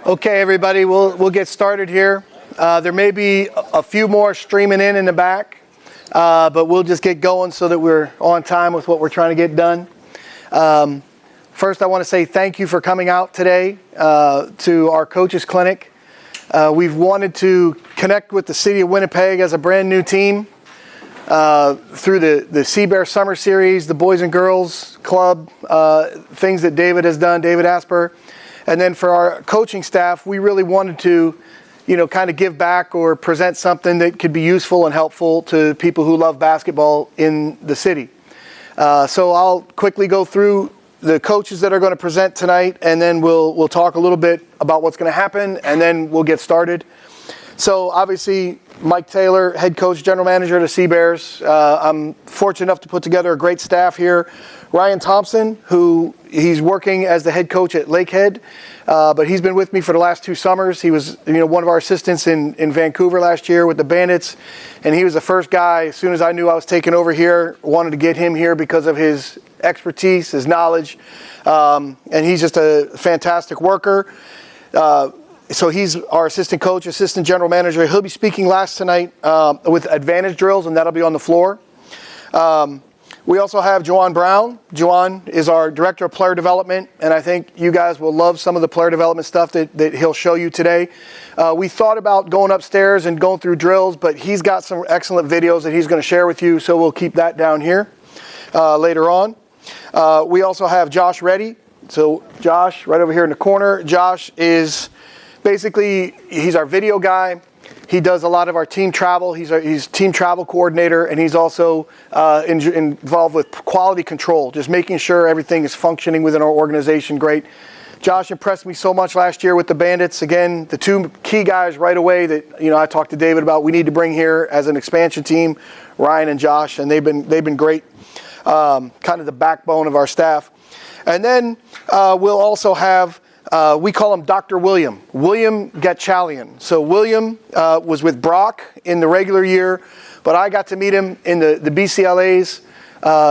Okay, everybody, we'll get started here. There may be a few more streaming in the back, but we'll just get going so that we're on time with what we're trying to get done. First, I want to say thank you for coming out today to our coaches clinic. We've wanted to connect with the city of Winnipeg as a brand new team through the Sea Bears Summer Series, the Boys and Girls Club, things that David has done, David Asper. And then for our coaching staff, we really wanted to, kind of give back or present something that could be useful and helpful to people who love basketball in the city. So I'll quickly go through the coaches that are going to present tonight, and then we'll talk a little bit about what's going to happen, and then we'll get started. So obviously, Mike Taylor, head coach, general manager of the Sea Bears. I'm fortunate enough to put together a great staff here. Ryan Thomson, who he's working as the head coach at Lakehead, but he's been with me for the last 2 summers. He was, one of our assistants in Vancouver last year with the Bandits, and he was the first guy, as soon as I knew I was taking over here, wanted to get him here because of his expertise, his knowledge, and he's just a fantastic worker. So he's our assistant coach, assistant general manager. He'll be speaking last tonight with advantage drills, and that'll be on the floor. We also have Juwan Brown. Juwan is our director of player development, and I think you guys will love some of the player development stuff that he'll show you today. We thought about going upstairs and going through drills, but he's got some excellent videos that he's going to share with you, so we'll keep that down here later on. We also have Josh Reddy. So Josh, right over here in the corner. Josh is basically, he's our video guy. He does a lot of our team travel. He's team travel coordinator, and he's also involved with quality control, just making sure everything is functioning within our organization great. Josh impressed me so much last year with the Bandits. Again, the 2 key guys right away that I talked to David about we need to bring here as an expansion team, Ryan and Josh, and they've been great, kind of the backbone of our staff. And then we'll also have we call him Dr. William Gatchalian. So William was with Brock in the regular year, but I got to meet him in the BCLAs.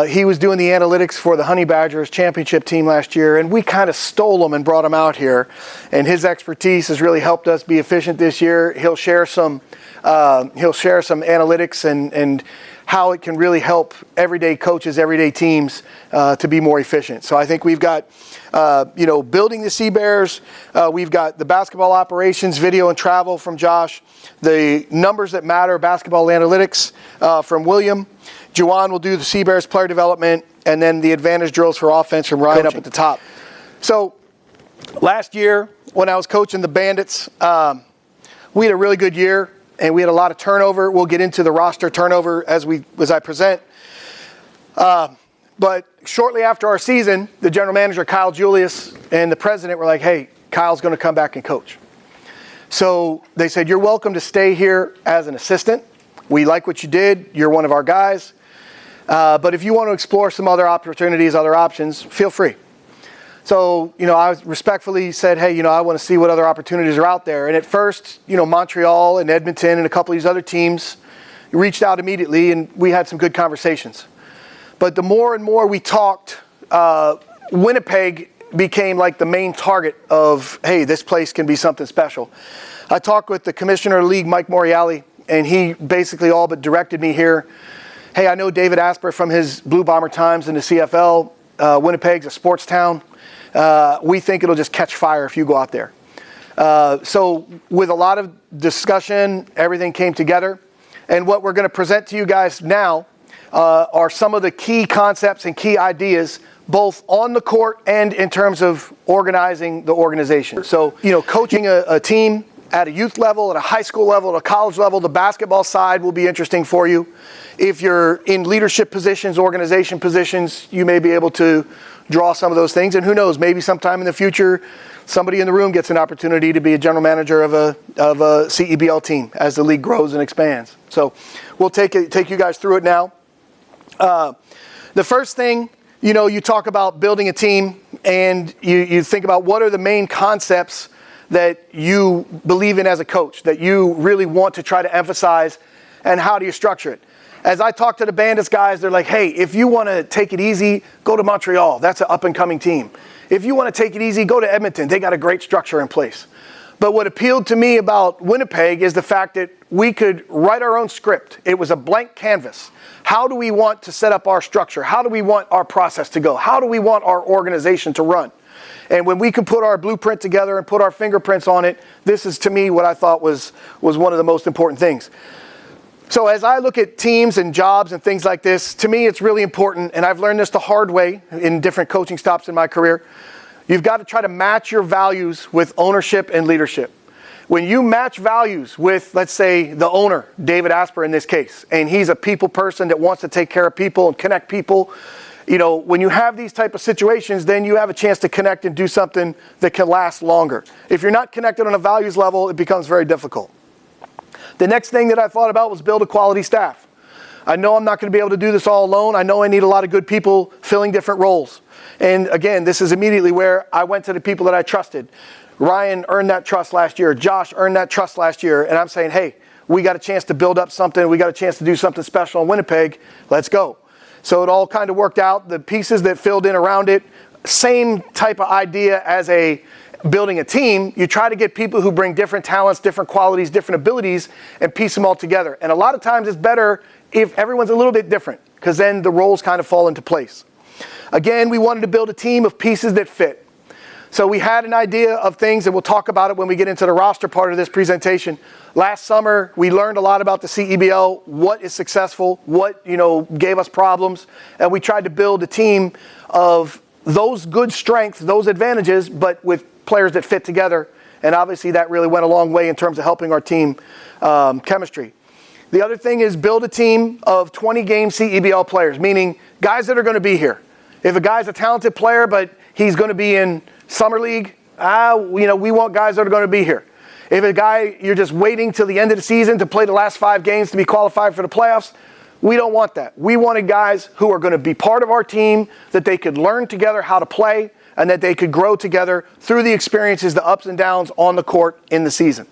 He was doing the analytics for the Honey Badgers championship team last year, and we kind of stole him and brought him out here. And his expertise has really helped us be efficient this year. He'll share some analytics and how it can really help everyday coaches, everyday teams to be more efficient. So I think we've got, building the Sea Bears. We've got the basketball operations, video and travel from Josh. The numbers that matter, basketball analytics from William. Juwan will do the Sea Bears player development, and then the advantage drills for offense from Ryan up at the top. So last year, when I was coaching the Bandits, we had a really good year. And we had a lot of turnover. We'll get into the roster turnover as I present. But shortly after our season, the general manager, Kyle Julius, and the president were like, hey, Kyle's going to come back and coach. So they said, you're welcome to stay here as an assistant. We like what you did. You're one of our guys. But if you want to explore some other opportunities, other options, feel free. So, I respectfully said, hey, I want to see what other opportunities are out there. And at first, Montreal and Edmonton and a couple of these other teams reached out immediately, and we had some good conversations. But the more and more we talked, Winnipeg became like the main target of, hey, this place can be something special. I talked with the commissioner of the league, Mike Moriali, and he basically all but directed me here. Hey, I know David Asper from his Blue Bomber times in the CFL. Winnipeg's a sports town. We think it'll just catch fire if you go out there. So with a lot of discussion, everything came together. And what we're going to present to you guys now are some of the key concepts and key ideas, both on the court and in terms of organizing the organization. So, coaching a team at a youth level, at a high school level, at a college level, the basketball side will be interesting for you. If you're in leadership positions, organization positions, you may be able to draw some of those things. And who knows, maybe sometime in the future, somebody in the room gets an opportunity to be a general manager of a CEBL team as the league grows and expands. So we'll take you guys through it now. The first thing, you talk about building a team, and you think about what are the main concepts that you believe in as a coach, that you really want to try to emphasize, and how do you structure it? As I talk to the Bandits guys, they're like, hey, if you want to take it easy, go to Montreal. That's an up-and-coming team. If you want to take it easy, go to Edmonton. They got a great structure in place. But what appealed to me about Winnipeg is the fact that we could write our own script. It was a blank canvas. How do we want to set up our structure? How do we want our process to go? How do we want our organization to run? And when we could put our blueprint together and put our fingerprints on it, this is, to me, what I thought was one of the most important things. So as I look at teams and jobs and things like this, to me it's really important, and I've learned this the hard way in different coaching stops in my career. You've got to try to match your values with ownership and leadership. When you match values with, let's say, the owner, David Asper in this case, and he's a people person that wants to take care of people and connect people, when you have these type of situations, then you have a chance to connect and do something that can last longer. If you're not connected on a values level, it becomes very difficult. The next thing that I thought about was build a quality staff. I know I'm not going to be able to do this all alone. I know I need a lot of good people filling different roles. And again, this is immediately where I went to the people that I trusted. Ryan earned that trust last year. Josh earned that trust last year. And I'm saying, hey, we got a chance to build up something. We got a chance to do something special in Winnipeg. Let's go. So it all kind of worked out. The pieces that filled in around it, same type of idea as building a team. You try to get people who bring different talents, different qualities, different abilities, and piece them all together. And a lot of times it's better if everyone's a little bit different, because then the roles kind of fall into place. Again, we wanted to build a team of pieces that fit. So we had an idea of things, and we'll talk about it when we get into the roster part of this presentation. Last summer, we learned a lot about the CEBL, what is successful, what gave us problems, and we tried to build a team of those good strengths, those advantages, but with players that fit together. And obviously that really went a long way in terms of helping our team chemistry. The other thing is build a team of 20-game CEBL players, meaning guys that are going to be here. If a guy's a talented player, but he's going to be in Summer League, we want guys that are going to be here. If a guy, you're just waiting till the end of the season to play the last 5 games to be qualified for the playoffs, we don't want that. We wanted guys who are going to be part of our team, that they could learn together how to play, and that they could grow together through the experiences, the ups and downs on the court in the season.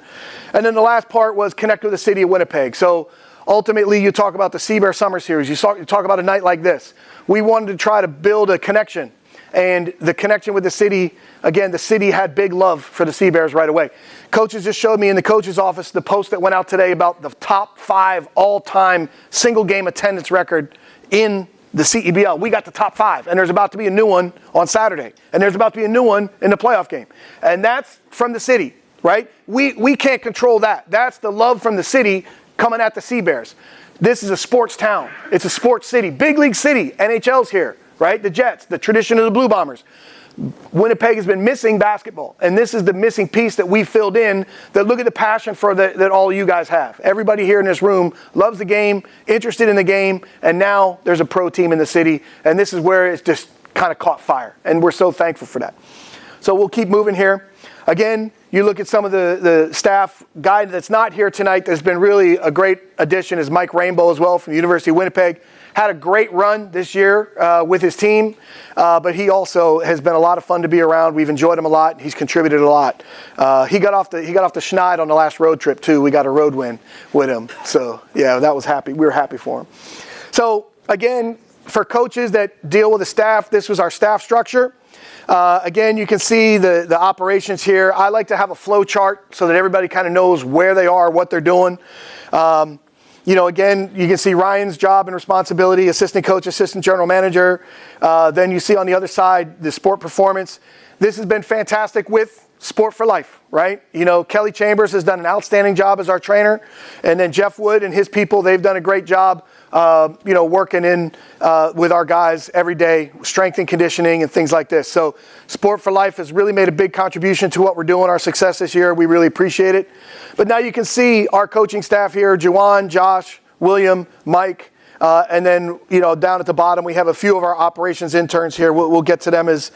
And then the last part was connect with the city of Winnipeg. So ultimately, you talk about the Sea Bear Summer Series. You talk about a night like this. We wanted to try to build a connection. And the connection with the city, again, the city had big love for the Sea Bears right away. Coaches just showed me in the coach's office the post that went out today about the top 5 all-time single-game attendance record in the CEBL. We got the top 5, and there's about to be a new one on Saturday. And there's about to be a new one in the playoff game. And that's from the city, right? We can't control that. That's the love from the city coming at the Sea Bears. This is a sports town. It's a sports city. Big league city. NHL's here, right? The Jets, the tradition of the Blue Bombers. Winnipeg has been missing basketball, and this is the missing piece that we filled in. That look at the passion that all of you guys have. Everybody here in this room loves the game, interested in the game, and now there's a pro team in the city, and this is where it's just kind of caught fire, and we're so thankful for that. So we'll keep moving here. Again, you look at some of the staff. Guy that's not here tonight that's been really a great addition is Mike Rainbow as well from the University of Winnipeg. Had a great run this year with his team, but he also has been a lot of fun to be around. We've enjoyed him a lot. He's contributed a lot. He got off the schneid on the last road trip too. We got a road win with him. So yeah, that was happy. We were happy for him. So again, for coaches that deal with the staff, this was our staff structure. Again, you can see the operations here. I like to have a flow chart so that everybody kind of knows where they are, what they're doing. Again, you can see Ryan's job and responsibility, assistant coach, assistant general manager. Then you see on the other side, the sport performance. This has been fantastic with Sport for Life, right? Kelly Chambers has done an outstanding job as our trainer. And then Jeff Wood and his people, they've done a great job, working in with our guys every day, strength and conditioning and things like this. So Sport for Life has really made a big contribution to what we're doing, our success this year. We really appreciate it. But now you can see our coaching staff here, Juwan, Josh, William, Mike, and then, down at the bottom, we have a few of our operations interns here. We'll get to them as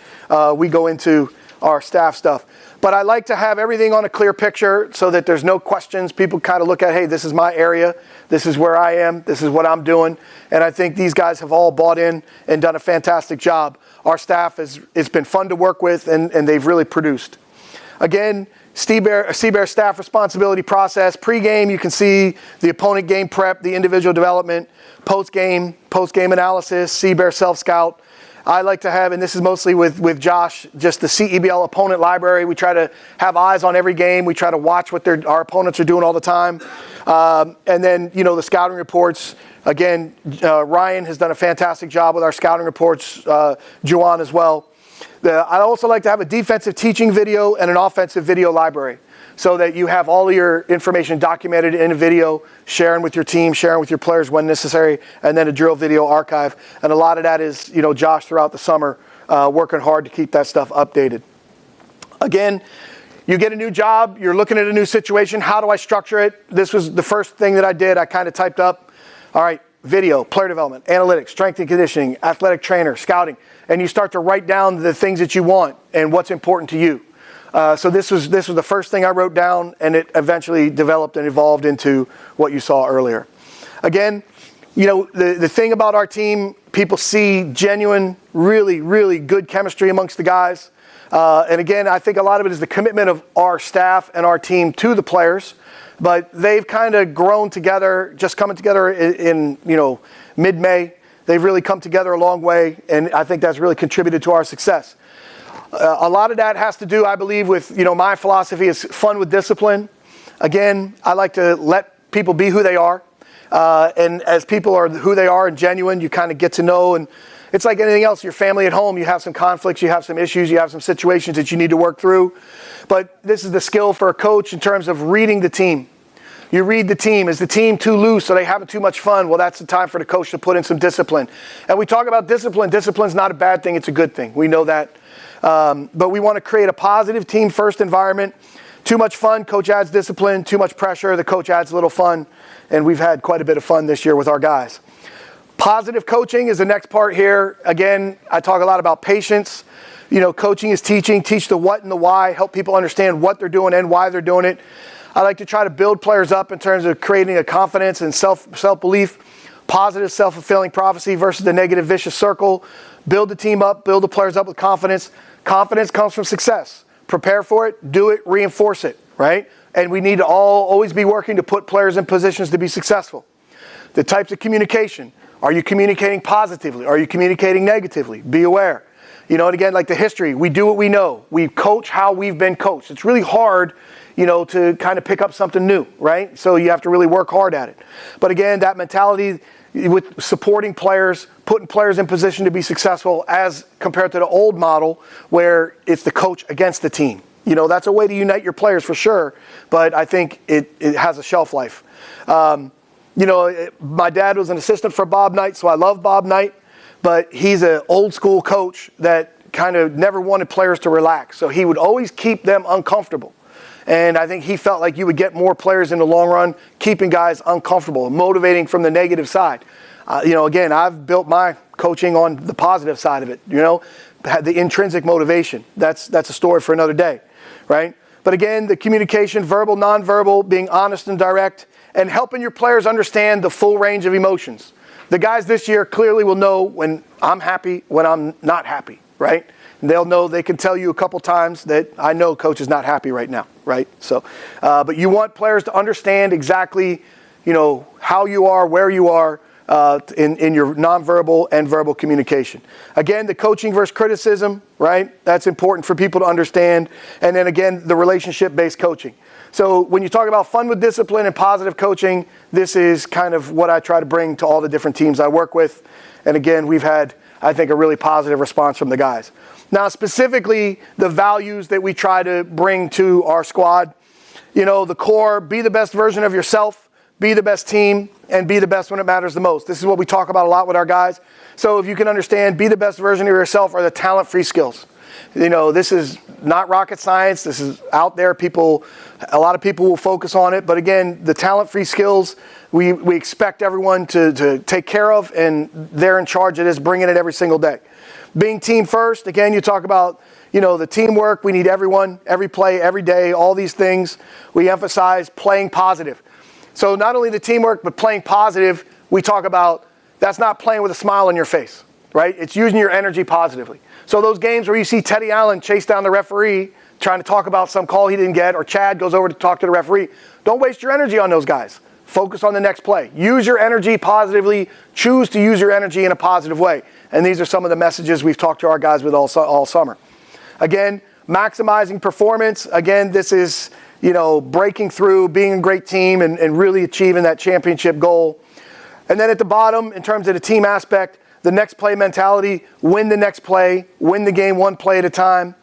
we go into our staff stuff. But I like to have everything on a clear picture so that there's no questions. People kind of look at, hey, this is my area. This is where I am. This is what I'm doing. And I think these guys have all bought in and done a fantastic job. Our staff, it's been fun to work with, and they've really produced. Again, Sea Bear staff responsibility process. Pre-game, you can see the opponent game prep, the individual development, post-game analysis, Sea Bear self-scout. I like to have, and this is mostly with Josh, just the CEBL opponent library. We try to have eyes on every game. We try to watch what our opponents are doing all the time. And then, the scouting reports. Again, Ryan has done a fantastic job with our scouting reports, Juwan as well. I also like to have a defensive teaching video and an offensive video library, so that you have all of your information documented in a video, sharing with your team, sharing with your players when necessary, and then a drill video archive. And a lot of that is, Josh throughout the summer working hard to keep that stuff updated. Again, you get a new job, you're looking at a new situation. How do I structure it? This was the first thing that I did. I kind of typed up, all right, video, player development, analytics, strength and conditioning, athletic trainer, scouting, and you start to write down the things that you want and what's important to you. So this was the first thing I wrote down, and it eventually developed and evolved into what you saw earlier. Again, the thing about our team, people see genuine, really, really good chemistry amongst the guys. And again, I think a lot of it is the commitment of our staff and our team to the players. But they've kind of grown together, just coming together in mid-May. They've really come together a long way, and I think that's really contributed to our success. A lot of that has to do, I believe, with, my philosophy is fun with discipline. Again, I like to let people be who they are. And as people are who they are and genuine, you kind of get to know. And it's like anything else, your family at home, you have some conflicts, you have some issues, you have some situations that you need to work through. But this is the skill for a coach in terms of reading the team. You read the team. Is the team too loose? Are they having too much fun? Well, that's the time for the coach to put in some discipline. And we talk about discipline. Discipline's not a bad thing. It's a good thing. We know that. But we want to create a positive team-first environment. Too much fun, coach adds discipline. Too much pressure, the coach adds a little fun. And we've had quite a bit of fun this year with our guys. Positive coaching is the next part here. Again, I talk a lot about patience. Coaching is teaching. Teach the what and the why. Help people understand what they're doing and why they're doing it. I like to try to build players up in terms of creating a confidence and self-belief, positive self-fulfilling prophecy versus the negative vicious circle. Build the team up, build the players up with confidence. Confidence comes from success. Prepare for it, do it, reinforce it, right? And we need to always be working to put players in positions to be successful. The types of communication. Are you communicating positively? Are you communicating negatively? Be aware. And again, like the history, we do what we know. We coach how we've been coached. It's really hard, to kind of pick up something new, right? So you have to really work hard at it. But again, that mentality with supporting players, putting players in position to be successful as compared to the old model where it's the coach against the team. That's a way to unite your players for sure, but I think it has a shelf life. My dad was an assistant for Bob Knight, so I love Bob Knight, but he's an old school coach that kind of never wanted players to relax. So he would always keep them uncomfortable. And I think he felt like you would get more players in the long run, keeping guys uncomfortable, motivating from the negative side. Again, I've built my coaching on the positive side of it, the intrinsic motivation. That's a story for another day, right? But again, the communication, verbal, nonverbal, being honest and direct, and helping your players understand the full range of emotions. The guys this year clearly will know when I'm happy, when I'm not happy, right? They'll know, they can tell you a couple times that I know coach is not happy right now, right? So, but you want players to understand exactly, how you are, where you are in your nonverbal and verbal communication. Again, the coaching versus criticism, right? That's important for people to understand. And then again, the relationship-based coaching. So when you talk about fun with discipline and positive coaching, this is kind of what I try to bring to all the different teams I work with. And again, we've had, I think, a really positive response from the guys. Now, specifically, the values that we try to bring to our squad, the core, be the best version of yourself, be the best team, and be the best when it matters the most. This is what we talk about a lot with our guys. So if you can understand, be the best version of yourself are the talent-free skills. This is not rocket science. This is out there. A lot of people will focus on it. But again, the talent-free skills, we expect everyone to take care of, and they're in charge of this, bringing it every single day. Being team first, again, you talk about, the teamwork. We need everyone, every play, every day, all these things. We emphasize playing positive. So not only the teamwork, but playing positive, we talk about that's not playing with a smile on your face, right? It's using your energy positively. So those games where you see Teddy Allen chase down the referee, trying to talk about some call he didn't get, or Chad goes over to talk to the referee, don't waste your energy on those guys. Focus on the next play. Use your energy positively. Choose to use your energy in a positive way. And these are some of the messages we've talked to our guys with all summer. Again, maximizing performance. Again, this is, breaking through, being a great team, and really achieving that championship goal. And then at the bottom, in terms of the team aspect, the next play mentality, win the next play, win the game one play at a time.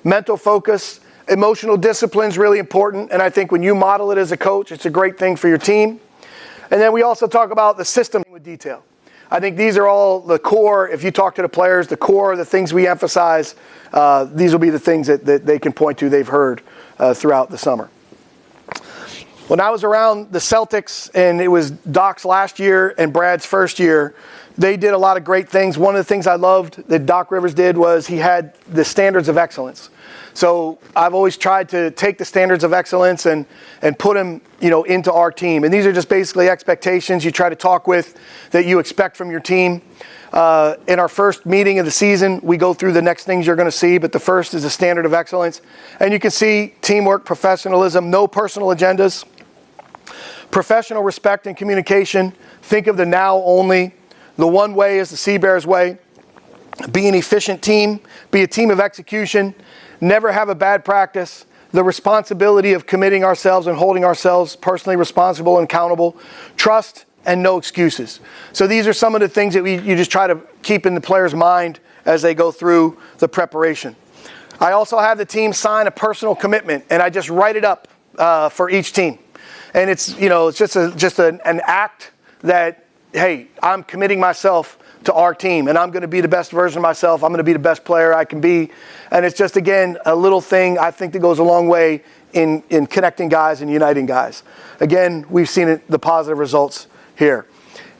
Mental focus, emotional discipline is really important. And I think when you model it as a coach, it's a great thing for your team. And then we also talk about the system with detail. I think these are all the core, if you talk to the players, the core, the things we emphasize, these will be the things that they can point to they've heard throughout the summer. When I was around the Celtics, and it was Doc's last year and Brad's first year, they did a lot of great things. One of the things I loved that Doc Rivers did was he had the standards of excellence. So I've always tried to take the standards of excellence and put them, into our team. And these are just basically expectations you try to talk with that you expect from your team. In our first meeting of the season, we go through the next things you're going to see, but the first is the standard of excellence. And you can see teamwork, professionalism, no personal agendas, professional respect and communication. Think of the now only. The one way is the Sea Bears way. Be an efficient team. Be a team of execution. Never have a bad practice. The responsibility of committing ourselves and holding ourselves personally responsible and accountable. Trust and no excuses. So these are some of the things that you just try to keep in the player's mind as they go through the preparation. I also have the team sign a personal commitment, and I just write it up for each team. And it's just an act that, hey, I'm committing myself to our team, and I'm going to be the best version of myself. I'm going to be the best player I can be. And it's just, again, a little thing I think that goes a long way in connecting guys and uniting guys. Again, we've seen the positive results here.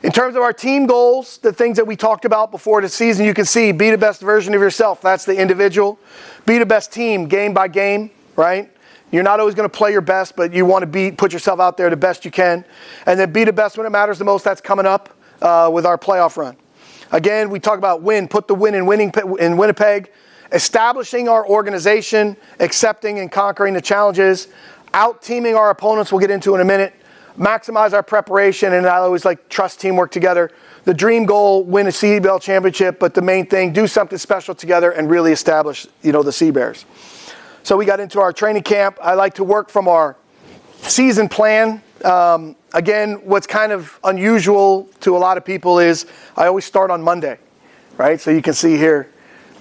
In terms of our team goals, the things that we talked about before the season, you can see, be the best version of yourself. That's the individual. Be the best team game by game, right? You're not always going to play your best, but you want to put yourself out there the best you can. And then be the best when it matters the most. That's coming up with our playoff run. Again, we talk about win, put the win in Winnipeg, establishing our organization, accepting and conquering the challenges, out-teaming our opponents, we'll get into in a minute, maximize our preparation, and I always like trust teamwork together. The dream goal, win a CBL championship, but the main thing, do something special together and really establish, the Sea Bears. So we got into our training camp. I like to work from our season plan. Again, what's kind of unusual to a lot of people is I always start on Monday, right? So you can see here,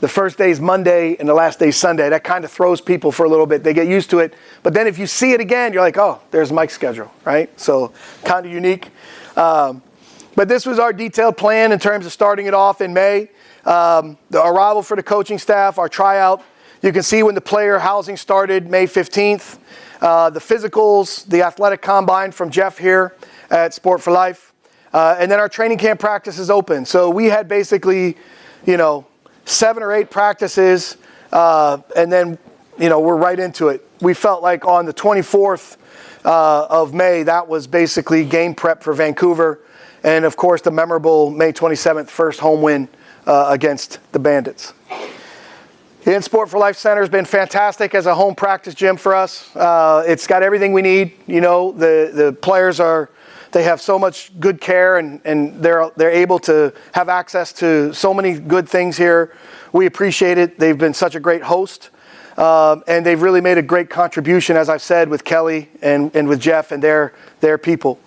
the first day is Monday and the last day is Sunday. That kind of throws people for a little bit. They get used to it. But then if you see it again, you're like, oh, there's Mike's schedule, right? So kind of unique. But this was our detailed plan in terms of starting it off in May. The arrival for the coaching staff, our tryout. You can see when the player housing started, May 15th. The physicals, the athletic combine from Jeff here at Sport for Life. And then our training camp practice is open. So we had basically, 7 or 8 practices, and then, we're right into it. We felt like on the 24th of May, that was basically game prep for Vancouver. And, of course, the memorable May 27th first home win against the Bandits. The Sport for Life Center has been fantastic as a home practice gym for us. It's got everything we need. The players they have so much good care, and they're able to have access to so many good things here. We appreciate it. They've been such a great host, and they've really made a great contribution, as I've said, with Kelly and with Jeff and their people.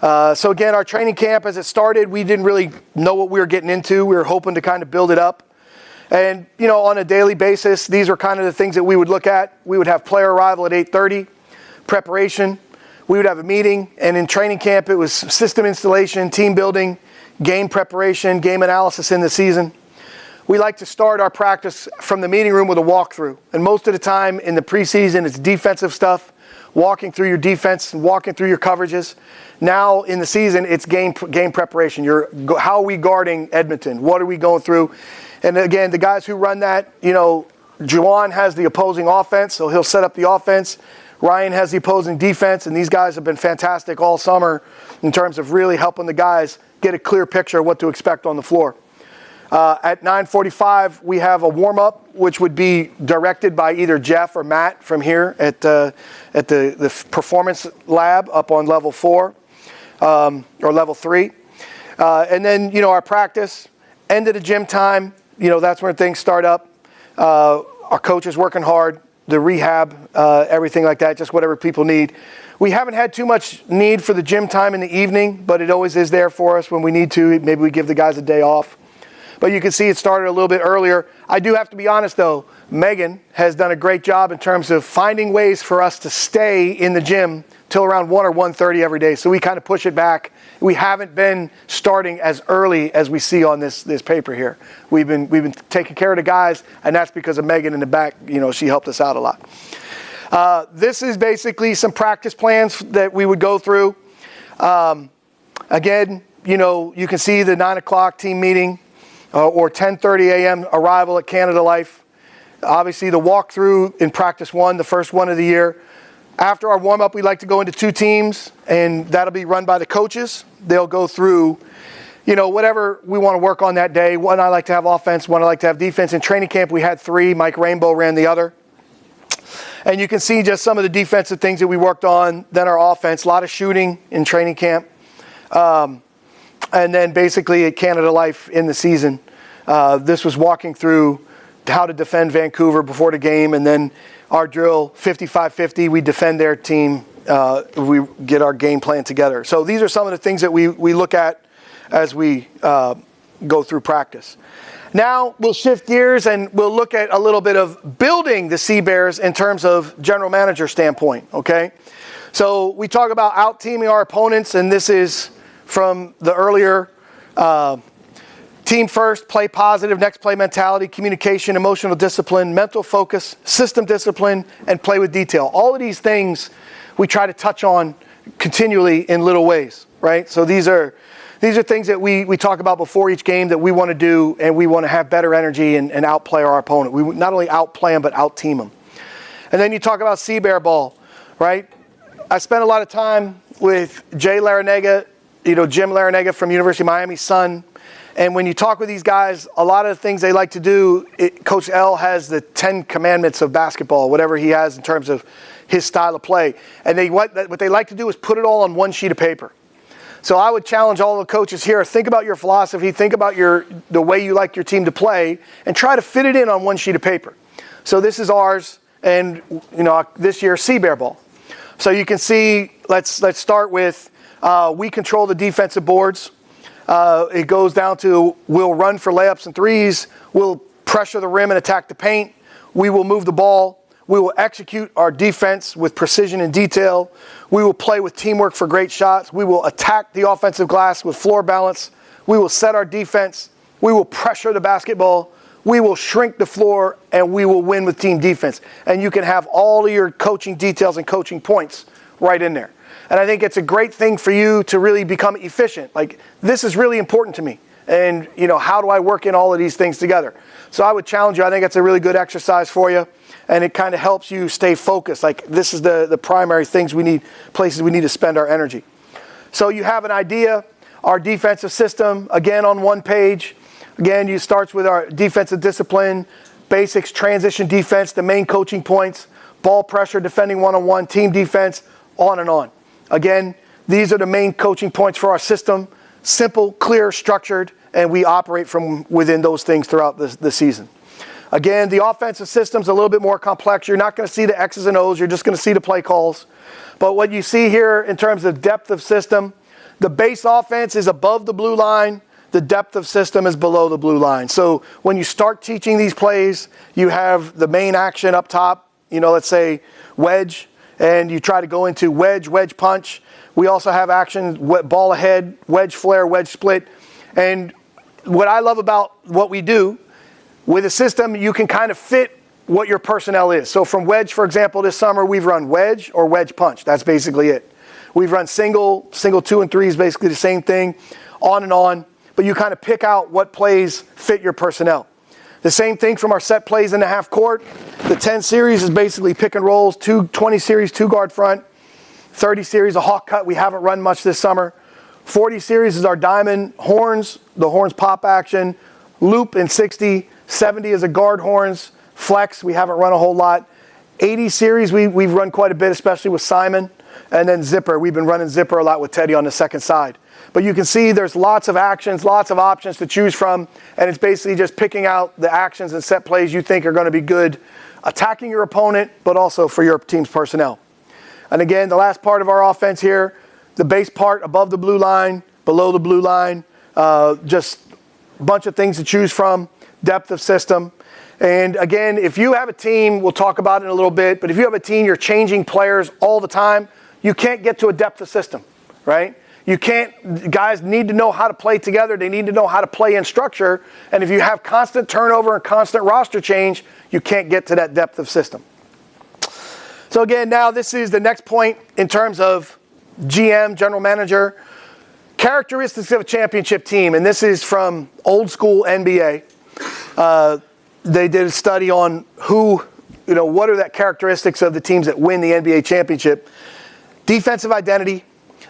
So again, our training camp, as it started, we didn't really know what we were getting into. We were hoping to kind of build it up. And, on a daily basis, these are kind of the things that we would look at. We would have player arrival at 8:30, preparation. We would have a meeting. And in training camp, it was system installation, team building, game preparation, game analysis in the season. We like to start our practice from the meeting room with a walkthrough. And most of the time in the preseason, it's defensive stuff, walking through your defense and walking through your coverages. Now in the season, it's game preparation. How are we guarding Edmonton? What are we going through? And again, the guys who run that, Juwan has the opposing offense, so he'll set up the offense. Ryan has the opposing defense, and these guys have been fantastic all summer in terms of really helping the guys get a clear picture of what to expect on the floor. At 9:45, we have a warm-up, which would be directed by either Jeff or Matt from here at the performance lab up on level 4. or level 3. And then, you know, our practice, end of the gym time, you know, that's when things start up. Our coach is working hard, the rehab, everything like that, just whatever people need. We haven't had too much need for the gym time in the evening, but it always is there for us when we need to. Maybe we give the guys a day off. But you can see it started a little bit earlier. I do have to be honest, though. Megan has done a great job in terms of finding ways for us to stay in the gym till around 1 or 1:30 every day. So we kind of push it back. We haven't been starting as early as we see on this paper here. We've been taking care of the guys, and that's because of Megan in the back. You know, she helped us out a lot. This is basically some practice plans that we would go through. Again, you know, you can see the 9 o'clock team meeting or 10:30 a.m. arrival at Canada Life. Obviously, the walkthrough in practice 1, the first one of the year. After our warm-up, we like to go into 2 teams, and that'll be run by the coaches. They'll go through, you know, whatever we want to work on that day. One I like to have offense, one I like to have defense. In training camp, we had 3. Mike Rainbow ran the other. And you can see just some of the defensive things that we worked on. Then our offense, a lot of shooting in training camp. And then basically at Canada Life in the season, this was walking through how to defend Vancouver before the game, and then our drill 55-50, we defend their team, we get our game plan together. So these are some of the things that we look at as we go through practice. Now we'll shift gears and we'll look at a little bit of building the Sea Bears in terms of general manager standpoint, okay? So we talk about out-teaming our opponents, and this is from the earlier team first, play positive, next play mentality, communication, emotional discipline, mental focus, system discipline, and play with detail. All of these things we try to touch on continually in little ways, right? So these are things that we talk about before each game that we want to do, and we want to have better energy and outplay our opponent. We not only outplay them, but out-team them. And then you talk about Sea Bear ball, right? I spent a lot of time with Jay Larinaga, you know, Jim Larinaga from University of Miami's son. And when you talk with these guys, a lot of the things they like to do, Coach L has the 10 commandments of basketball, whatever he has in terms of his style of play. And what they like to do is put it all on one sheet of paper. So I would challenge all the coaches here, think about your philosophy, think about the way you like your team to play, and try to fit it in on one sheet of paper. So this is ours, and you know, this year, Sea Bear ball. So you can see, let's start with, we control the defensive boards. It goes down to, we'll run for layups and threes, we'll pressure the rim and attack the paint, we will move the ball, we will execute our defense with precision and detail, we will play with teamwork for great shots, we will attack the offensive glass with floor balance, we will set our defense, we will pressure the basketball, we will shrink the floor, and we will win with team defense. And you can have all of your coaching details and coaching points right in there. And I think it's a great thing for you to really become efficient. Like, this is really important to me. And, you know, how do I work in all of these things together? So I would challenge you. I think it's a really good exercise for you. And it kind of helps you stay focused. Like, this is the primary things we need, places we need to spend our energy. So you have an idea. Our defensive system, again, on one page. Again, you starts with our defensive discipline, basics, transition defense, the main coaching points, ball pressure, defending one-on-one, team defense, on and on. Again, these are the main coaching points for our system. Simple, clear, structured, and we operate from within those things throughout the season. Again, the offensive system's a little bit more complex. You're not going to see the X's and O's. You're just going to see the play calls. But what you see here in terms of depth of system, the base offense is above the blue line. The depth of system is below the blue line. So when you start teaching these plays, you have the main action up top, you know, let's say wedge, and you try to go into wedge punch. We also have action, ball ahead, wedge flare, wedge split. And what I love about what we do, with a system, you can kind of fit what your personnel is. So from wedge, for example, this summer, we've run wedge or wedge punch. That's basically it. We've run single 2 and 3 is basically the same thing, on and on. But you kind of pick out what plays fit your personnel. The same thing from our set plays in the half court. The 10 series is basically pick and rolls, 20 series, 2 guard front, 30 series, a hawk cut. We haven't run much this summer. 40 series is our diamond horns, the horns pop action, loop in 60. 70 is a guard horns, flex. We haven't run a whole lot. 80 series, we've run quite a bit, especially with Simon. And then zipper. We've been running zipper a lot with Teddy on the second side. But you can see there's lots of actions, lots of options to choose from, and it's basically just picking out the actions and set plays you think are going to be good, attacking your opponent, but also for your team's personnel. And again, the last part of our offense here, the base part above the blue line, below the blue line, just a bunch of things to choose from, depth of system. And again, if you have a team, we'll talk about it in a little bit, but if you have a team, you're changing players all the time, you can't get to a depth of system, right? You can't, guys need to know how to play together. They need to know how to play in structure. And if you have constant turnover and constant roster change, you can't get to that depth of system. So again, now this is the next point in terms of GM, general manager, characteristics of a championship team. And this is from old school NBA. They did a study on what are the characteristics of the teams that win the NBA championship. Defensive identity,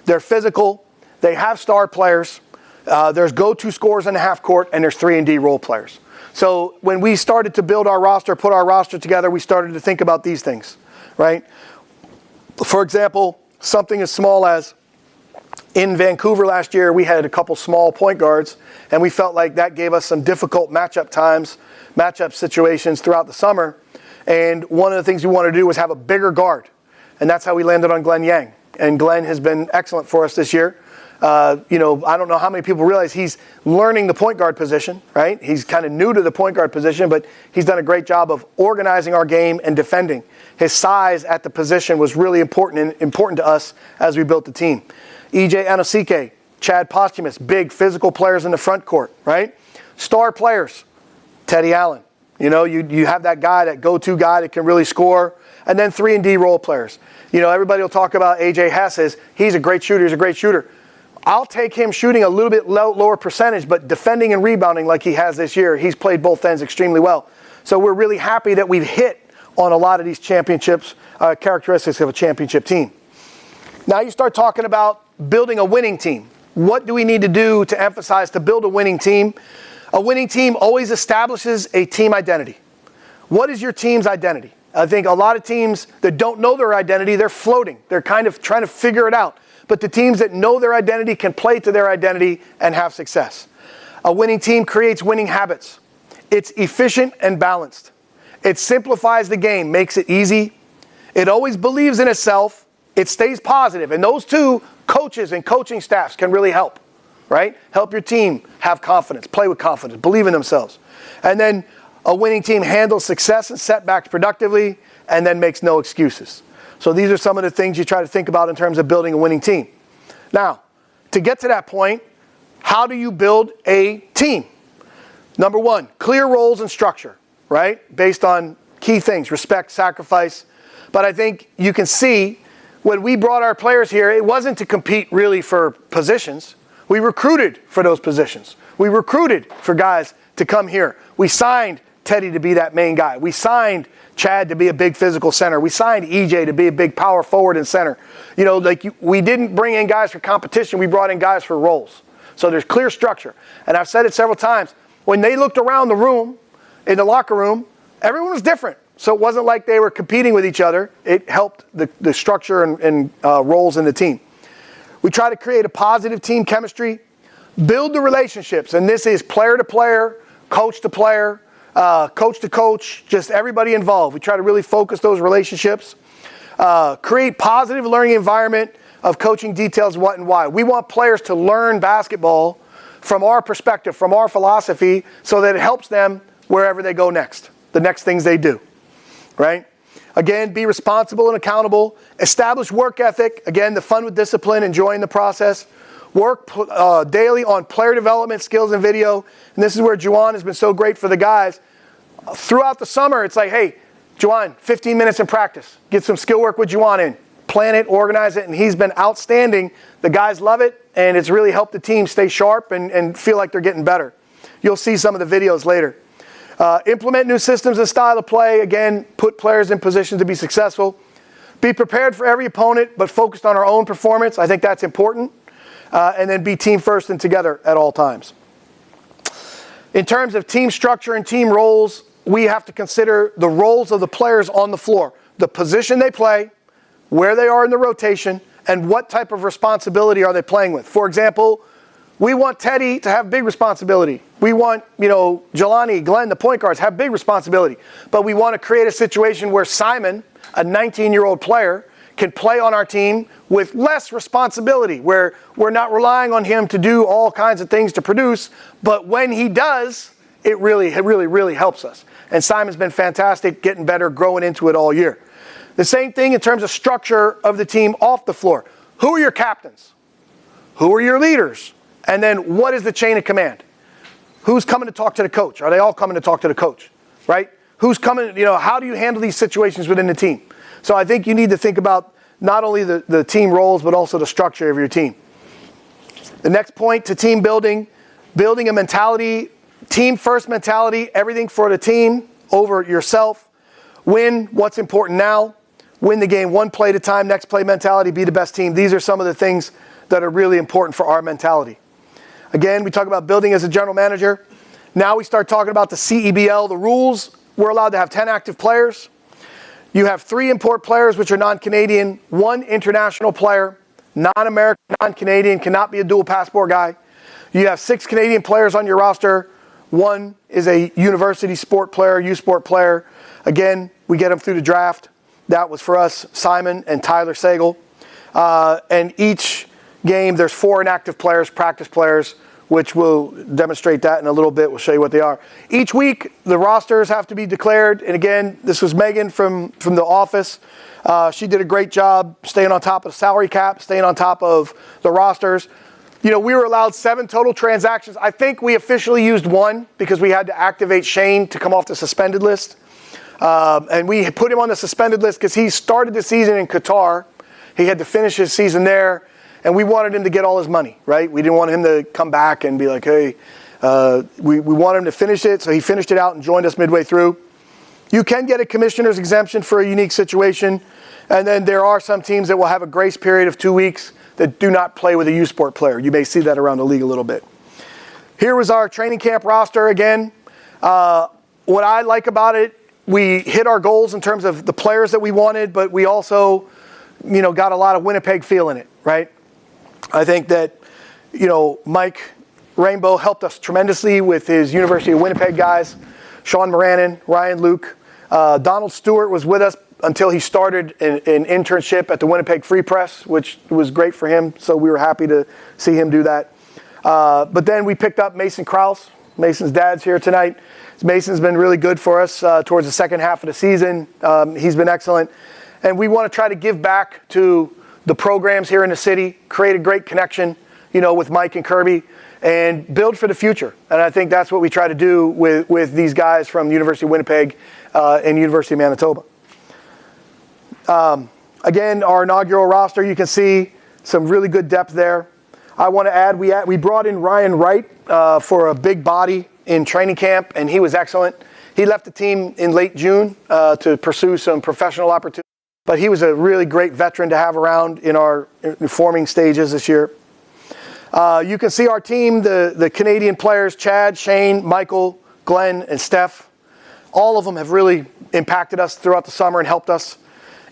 they're physical, they have star players, there's go-to scorers in the half court, and there's 3-and-D role players. So when we started to build our roster, put our roster together, we started to think about these things, right? For example, something as small as in Vancouver last year, we had a couple small point guards, and we felt like that gave us some difficult matchup situations throughout the summer. And one of the things we wanted to do was have a bigger guard. And that's how we landed on Glenn Yang. And Glenn has been excellent for us this year. I don't know how many people realize he's learning the point guard position, right? He's kind of new to the point guard position, but he's done a great job of organizing our game and defending. His size at the position was really important to us as we built the team. EJ Anosike, Chad Posthumus, big physical players in the front court, right? Star players, Teddy Allen. You have that guy, that go-to guy that can really score. And then 3-and-D role players. Everybody will talk about AJ Hess. He's a great shooter. I'll take him shooting a little bit lower percentage, but defending and rebounding like he has this year, he's played both ends extremely well. So we're really happy that we've hit on a lot of these championships, characteristics of a championship team. Now you start talking about building a winning team. What do we need to do to emphasize to build a winning team? A winning team always establishes a team identity. What is your team's identity? I think a lot of teams that don't know their identity, they're floating. They're kind of trying to figure it out. But the teams that know their identity can play to their identity and have success. A winning team creates winning habits. It's efficient and balanced. It simplifies the game, makes it easy. It always believes in itself. It stays positive. And those two, coaches and coaching staffs, can really help, right? Help your team have confidence, play with confidence, believe in themselves. And then a winning team handles success and setbacks productively and then makes no excuses. So these are some of the things you try to think about in terms of building a winning team. Now, to get to that point, how do you build a team? Number one, clear roles and structure, right? Based on key things, respect, sacrifice. But I think you can see when we brought our players here, it wasn't to compete really for positions. We recruited for those positions. We recruited for guys to come here. We signed Teddy to be that main guy. We signed Chad to be a big physical center. We signed EJ to be a big power forward and center. We didn't bring in guys for competition. We brought in guys for roles. So there's clear structure. And I've said it several times. When they looked around the room, in the locker room, everyone was different. So it wasn't like they were competing with each other. It helped the structure and roles in the team. We try to create a positive team chemistry, build the relationships. And this is player to player, coach to player, coach to coach, just everybody involved. We try to really focus those relationships. Create positive learning environment of coaching details what and why. We want players to learn basketball from our perspective, from our philosophy, so that it helps them wherever they go next, the next things they do, right? Again, be responsible and accountable. Establish work ethic. Again, the fun with discipline, enjoying the process. Work daily on player development, skills, and video. And this is where Juwan has been so great for the guys. Throughout the summer, it's like, hey, Juwan, 15 minutes in practice. Get some skill work with Juwan in. Plan it, organize it, and he's been outstanding. The guys love it, and it's really helped the team stay sharp and feel like they're getting better. You'll see some of the videos later. Implement new systems and style of play. Again, put players in position to be successful. Be prepared for every opponent, but focused on our own performance. I think that's important. And then be team first and together at all times. In terms of team structure and team roles, we have to consider the roles of the players on the floor, the position they play, where they are in the rotation, and what type of responsibility are they playing with. For example, we want Teddy to have big responsibility. We want, Jelani, Glenn, the point guards, have big responsibility. But we want to create a situation where Simon, a 19-year-old player, can play on our team with less responsibility, where we're not relying on him to do all kinds of things to produce, but when he does, it really helps us. And Simon's been fantastic, getting better, growing into it all year. The same thing in terms of structure of the team off the floor. Who are your captains? Who are your leaders? And then what is the chain of command? Who's coming to talk to the coach? Are they all coming to talk to the coach, right? Who's coming, how do you handle these situations within the team? So I think you need to think about not only the team roles, but also the structure of your team. The next point to team building a mentality, team first mentality, everything for the team over yourself. Win what's important now. Win the game one play at a time, next play mentality, be the best team. These are some of the things that are really important for our mentality. Again, we talk about building as a general manager. Now we start talking about the CEBL, the rules. We're allowed to have 10 active players. You have 3 import players, which are non-Canadian, 1 international player, non-American, non-Canadian, cannot be a dual passport guy. You have 6 Canadian players on your roster. 1 is a university sport player, U Sport player. Again, we get them through the draft. That was for us, Simon and Tyler Sagal. And each game, there's 4 inactive players, practice players, which will demonstrate that in a little bit. We'll show you what they are. Each week, the rosters have to be declared. And again, this was Megan from the office. She did a great job staying on top of the salary cap, staying on top of the rosters. We were allowed 7 total transactions. I think we officially used 1 because we had to activate Shane to come off the suspended list. And we put him on the suspended list because he started the season in Qatar. He had to finish his season there. And we wanted him to get all his money, right? We didn't want him to come back and be like, hey, we wanted him to finish it. So he finished it out and joined us midway through. You can get a commissioner's exemption for a unique situation. And then there are some teams that will have a grace period of 2 weeks that do not play with a U Sport player. You may see that around the league a little bit. Here was our training camp roster again. What I like about it, we hit our goals in terms of the players that we wanted, but we also, got a lot of Winnipeg feel in it, right? I think that, Mike Rainbow helped us tremendously with his University of Winnipeg guys. Sean Moranin, Ryan Luke. Donald Stewart was with us until he started an internship at the Winnipeg Free Press, which was great for him. So we were happy to see him do that. But then we picked up Mason Krause. Mason's dad's here tonight. Mason's been really good for us towards the second half of the season. He's been excellent. And we want to try to give back to the programs here in the city, create a great connection, with Mike and Kirby, and build for the future. And I think that's what we try to do with these guys from the University of Winnipeg and University of Manitoba. Again, our inaugural roster, you can see some really good depth there. I want to add, we brought in Ryan Wright for a big body in training camp, and he was excellent. He left the team in late June to pursue some professional opportunities. But he was a really great veteran to have around in our forming stages this year. You can see our team, the Canadian players, Chad, Shane, Michael, Glenn, and Steph. All of them have really impacted us throughout the summer and helped us.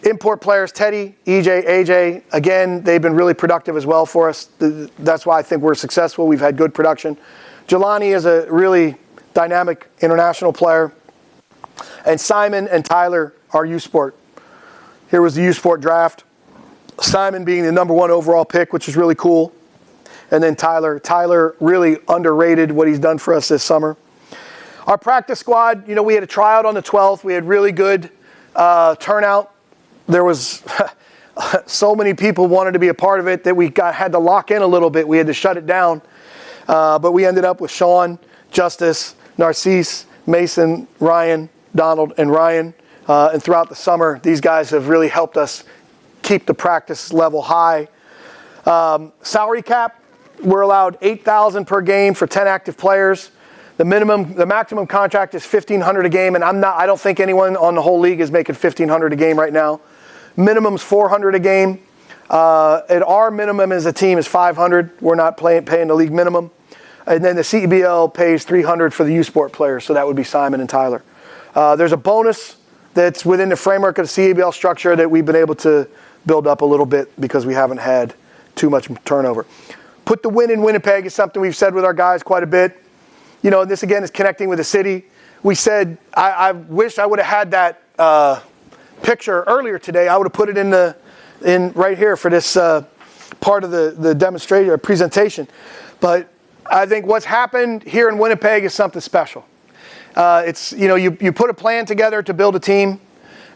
Import players, Teddy, EJ, AJ, again, they've been really productive as well for us. That's why I think we're successful. We've had good production. Jelani is a really dynamic international player. And Simon and Tyler are U Sport. Here was the U Sport draft. Simon being the #1 overall pick, which is really cool. And then Tyler really underrated what he's done for us this summer. Our practice squad, we had a tryout on the 12th. We had really good turnout. There was so many people wanted to be a part of it that we had to lock in a little bit. We had to shut it down. But we ended up with Sean, Justice, Narcisse, Mason, Ryan, Donald, and Ryan. And throughout the summer, these guys have really helped us keep the practice level high. Salary cap, we're allowed $8,000 per game for 10 active players. The maximum contract is $1,500 a game, and I don't think anyone on the whole league is making $1,500 a game right now. Minimum's $400 a game. And our minimum as a team is $500. We're not paying the league minimum. And then the CEBL pays $300 for the U Sport players, so that would be Simon and Tyler. There's a bonus that's within the framework of the CEBL structure that we've been able to build up a little bit because we haven't had too much turnover. Put the win in Winnipeg is something we've said with our guys quite a bit. You know, and this again is connecting with the city. We said, I wish I would have had that picture earlier today. I would have put it in right here for this part of the demonstration or presentation. But I think what's happened here in Winnipeg is something special. It's, you know, you put a plan together to build a team,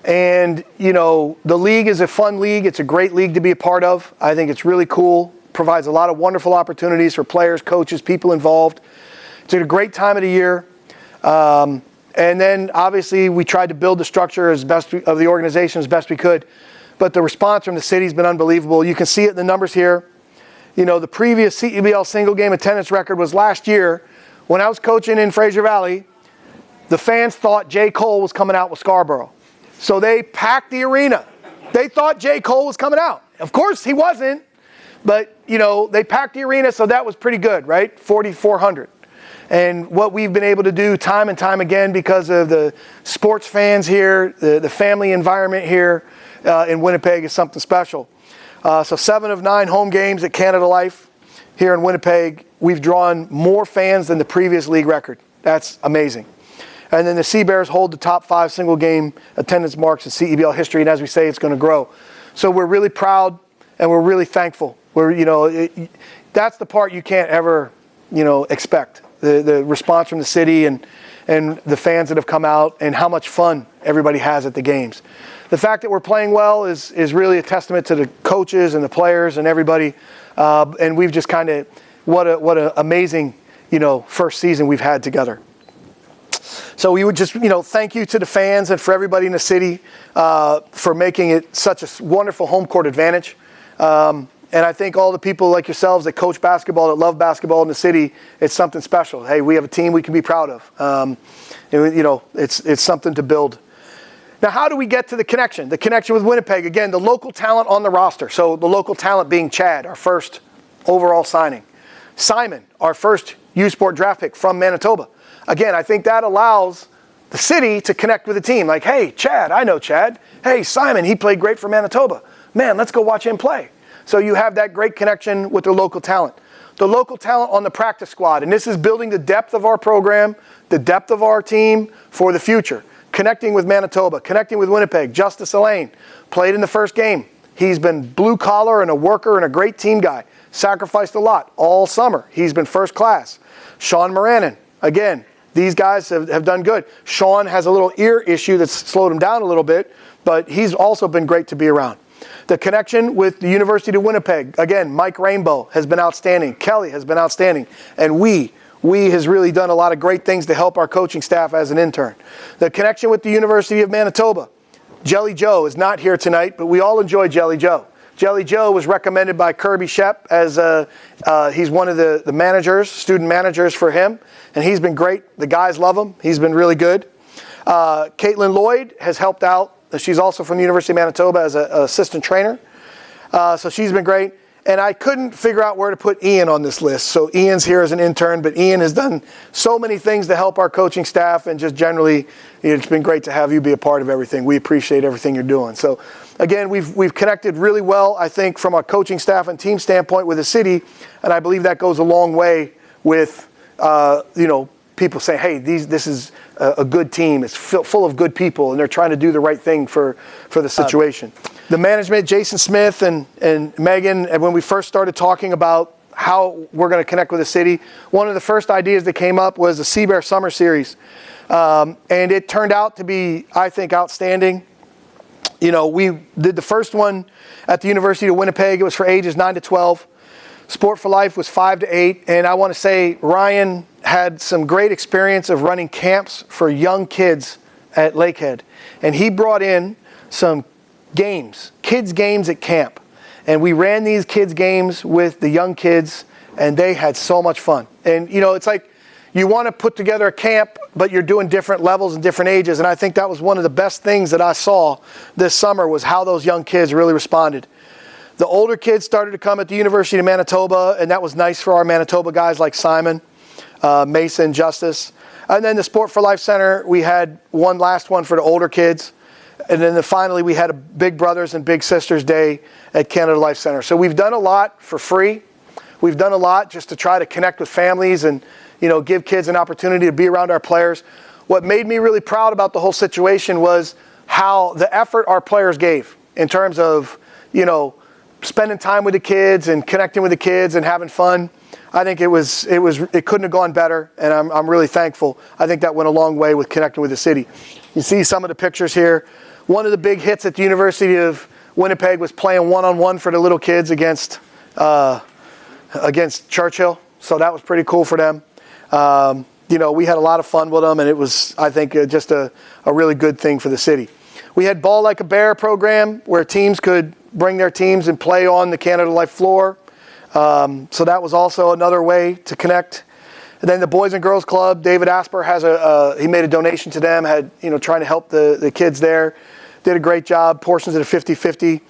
and, you know, the league is a fun league. It's a great league to be a part of. I think it's really cool. Provides a lot of wonderful opportunities for players, coaches, people involved. It's a great time of the year. And then obviously we tried to build the structure of the organization as best we could. But the response from the city has been unbelievable. You can see it in the numbers here. You know, the previous CEBL single game attendance record was last year when I was coaching in Fraser Valley. The fans thought J. Cole was coming out with Scarborough. So they packed the arena. They thought J. Cole was coming out. Of course he wasn't. But, you know, they packed the arena, so that was pretty good, right? 4,400. And what we've been able to do time and time again because of the sports fans here, the family environment here in Winnipeg is something special. So 7 of 9 home games at Canada Life here in Winnipeg. We've drawn more fans than the previous league record. That's amazing. And then the Sea Bears hold the top 5 single game attendance marks in CEBL history. And as we say, it's going to grow. So we're really proud and we're really thankful. We're, you know, that's the part you can't ever, you know, expect. The response from the city and the fans that have come out and how much fun everybody has at the games. The fact that we're playing well is really a testament to the coaches and the players and everybody. And we've just kind of, what an amazing, you know, first season we've had together. So we would just, you know, thank you to the fans and for everybody in the city for making it such a wonderful home court advantage. And I think all the people like yourselves that coach basketball, that love basketball in the city, it's something special. Hey, we have a team we can be proud of. You know, it's something to build. Now, how do we get to the connection? The connection with Winnipeg, again, the local talent on the roster. So the local talent being Chad, our first overall signing. Simon, our first U Sport draft pick from Manitoba. Again, I think that allows the city to connect with the team. Like, hey, Chad, I know Chad. Hey, Simon, he played great for Manitoba. Man, let's go watch him play. So you have that great connection with the local talent. The local talent on the practice squad, and this is building the depth of our program, the depth of our team for the future. Connecting with Manitoba, connecting with Winnipeg. Justice Elaine played in the first game. He's been blue collar and a worker and a great team guy. Sacrificed a lot all summer. He's been first class. Sean Moranin, again, these guys have done good. Sean has a little ear issue that's slowed him down a little bit, but he's also been great to be around. The connection with the University of Winnipeg, again, Mike Rainbow has been outstanding. Kelly has been outstanding. And we has really done a lot of great things to help our coaching staff as an intern. The connection with the University of Manitoba. Jelly Joe is not here tonight, but we all enjoy Jelly Joe. Jelly Joe was recommended by Kirby Shep as he's one of the managers, student managers for him. And he's been great. The guys love him. He's been really good. Caitlin Lloyd has helped out. She's also from the University of Manitoba as an assistant trainer. So she's been great. And I couldn't figure out where to put Ian on this list. So Ian's here as an intern, but Ian has done so many things to help our coaching staff, and just generally, it's been great to have you be a part of everything. We appreciate everything you're doing. So again, we've connected really well, I think, from a coaching staff and team standpoint with the city, and I believe that goes a long way with, you know, people saying, hey, this is a good team. It's full of good people, and they're trying to do the right thing for the situation. The management, Jason Smith and Megan, and when we first started talking about how we're going to connect with the city, one of the first ideas that came up was the Sea Bear Summer Series. And it turned out to be, I think, outstanding. You know, we did the first one at the University of Winnipeg. It was for ages 9 to 12. Sport for Life was 5 to 8. And I want to say Ryan had some great experience of running camps for young kids at Lakehead. And he brought in some games, kids games at camp. And we ran these kids games with the young kids, and they had so much fun. And, you know, it's like you want to put together a camp, but you're doing different levels and different ages. And I think that was one of the best things that I saw this summer was how those young kids really responded. The older kids started to come at the University of Manitoba, and that was nice for our Manitoba guys like Simon, Mason, Justice. And then the Sport for Life Center, we had one last one for the older kids. And then finally, we had a Big Brothers and Big Sisters Day at Canada Life Center. So we've done a lot for free. We've done a lot just to try to connect with families and, give kids an opportunity to be around our players. What made me really proud about the whole situation was how the effort our players gave in terms of, spending time with the kids and connecting with the kids and having fun. I think it couldn't have gone better, and I'm really thankful. I think that went a long way with connecting with the city. You see some of the pictures here. One of the big hits at the University of Winnipeg was playing one-on-one for the little kids against Churchill, so that was pretty cool for them. We had a lot of fun with them, and it was, I think, just a really good thing for the city. We had Ball Like a Bear program where teams could bring their teams and play on the Canada Life floor. So that was also another way to connect. And then the Boys and Girls Club, David Asper he made a donation to them, trying to help the kids there. Did a great job, portions of the 50-50.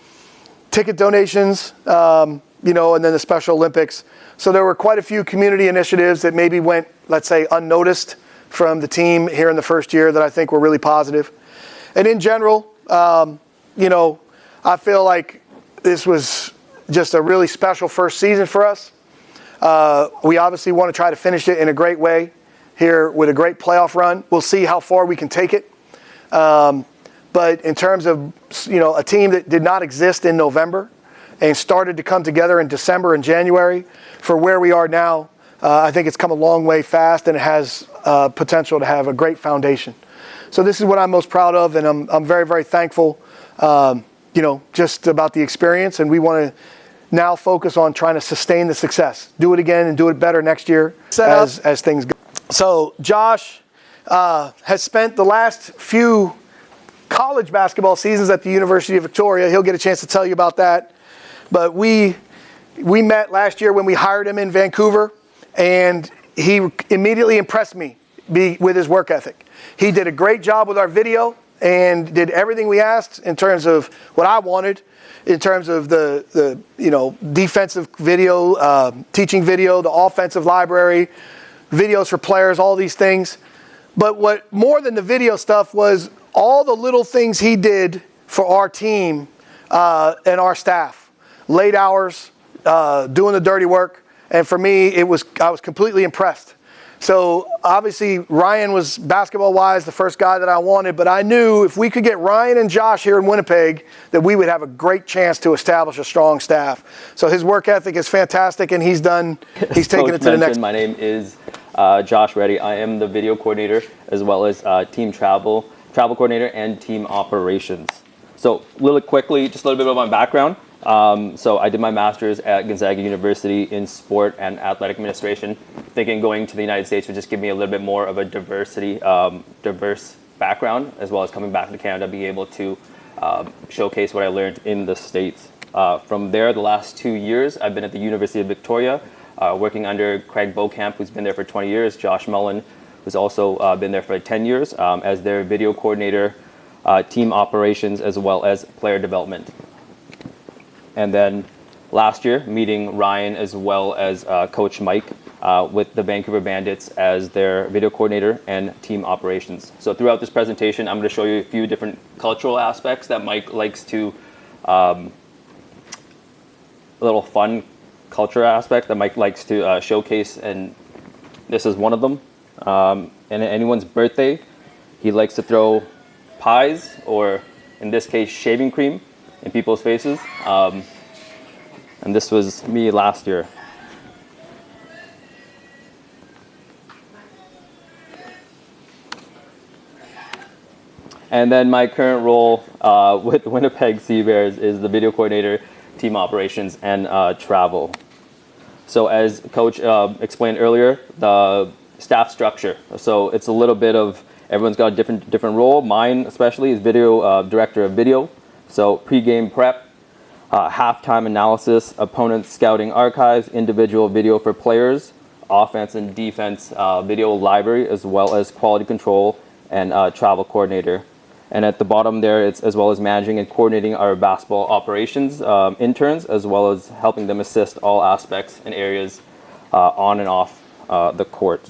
Ticket donations, and then the Special Olympics. So there were quite a few community initiatives that maybe went, let's say, unnoticed from the team here in the first year that I think were really positive. And in general, I feel like this was just a really special first season for us. We obviously want to try to finish it in a great way here with a great playoff run. We'll see how far we can take it. But in terms of, a team that did not exist in November and started to come together in December and January for where we are now, I think it's come a long way fast, and it has potential to have a great foundation. So this is what I'm most proud of, and I'm very, very thankful, just about the experience. And we want to now focus on trying to sustain the success, do it again and do it better next year as things go. So Josh has spent the last few college basketball seasons at the University of Victoria. He'll get a chance to tell you about that. But we met last year when we hired him in Vancouver, and he immediately impressed me with his work ethic. He did a great job with our video and did everything we asked in terms of what I wanted, in terms of the defensive video, teaching video, the offensive library, videos for players, all these things. But what more than the video stuff was all the little things he did for our team and our staff. Late hours, doing the dirty work. And for me, I was completely impressed. So obviously Ryan was, basketball-wise, the first guy that I wanted, but I knew if we could get Ryan and Josh here in Winnipeg, that we would have a great chance to establish a strong staff. So his work ethic is fantastic, and he's taken it to the next. My name is Josh Reddy. I am the video coordinator as well as team travel coordinator and team operations. So really quickly, just a little bit about my background. So I did my master's at Gonzaga University in sport and athletic administration, thinking going to the United States would just give me a little bit more of a diverse background, as well as coming back to Canada, being able to showcase what I learned in the States. From there, the last 2 years, I've been at the University of Victoria, working under Craig Beaucamp, who's been there for 20 years, Josh Mullen, who's also been there for 10 years, as their video coordinator, team operations, as well as player development. And then last year, meeting Ryan as well as Coach Mike with the Vancouver Bandits as their video coordinator and team operations. So throughout this presentation, I'm going to show you a few different cultural aspects that Mike likes to, a little fun culture aspect that Mike likes to showcase, and this is one of them. And at anyone's birthday, he likes to throw pies, or in this case, shaving cream, in people's faces. And this was me last year. And then my current role with the Winnipeg Sea Bears is the video coordinator, team operations, and travel. So as Coach explained earlier, the staff structure. So it's a little bit of, everyone's got a different role. Mine especially is video director of video. So pre-game prep, halftime analysis, opponent scouting archives, individual video for players, offense and defense video library, as well as quality control and travel coordinator. And at the bottom there, it's as well as managing and coordinating our basketball operations interns, as well as helping them assist all aspects and areas on and off the court.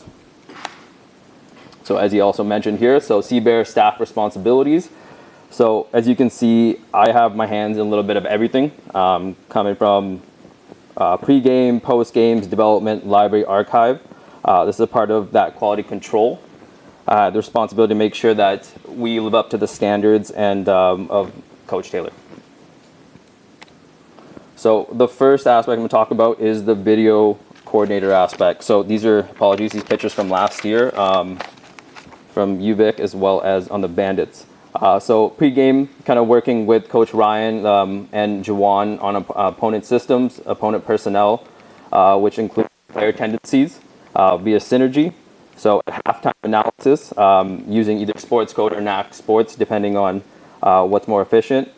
So as he also mentioned here, so Sea Bear staff responsibilities. So as you can see, I have my hands in a little bit of everything, coming from pre-game, post-games, development, library, archive. This is a part of that quality control. The responsibility to make sure that we live up to the standards and of Coach Taylor. So the first aspect I'm going to talk about is the video coordinator aspect. So these are, apologies, these pictures from last year, from UVic as well as on the Bandits. So pre-game, kind of working with Coach Ryan and Juwan on opponent systems, opponent personnel, which include player tendencies via synergy. So halftime analysis using either Sports Code or NAC Sports, depending on what's more efficient.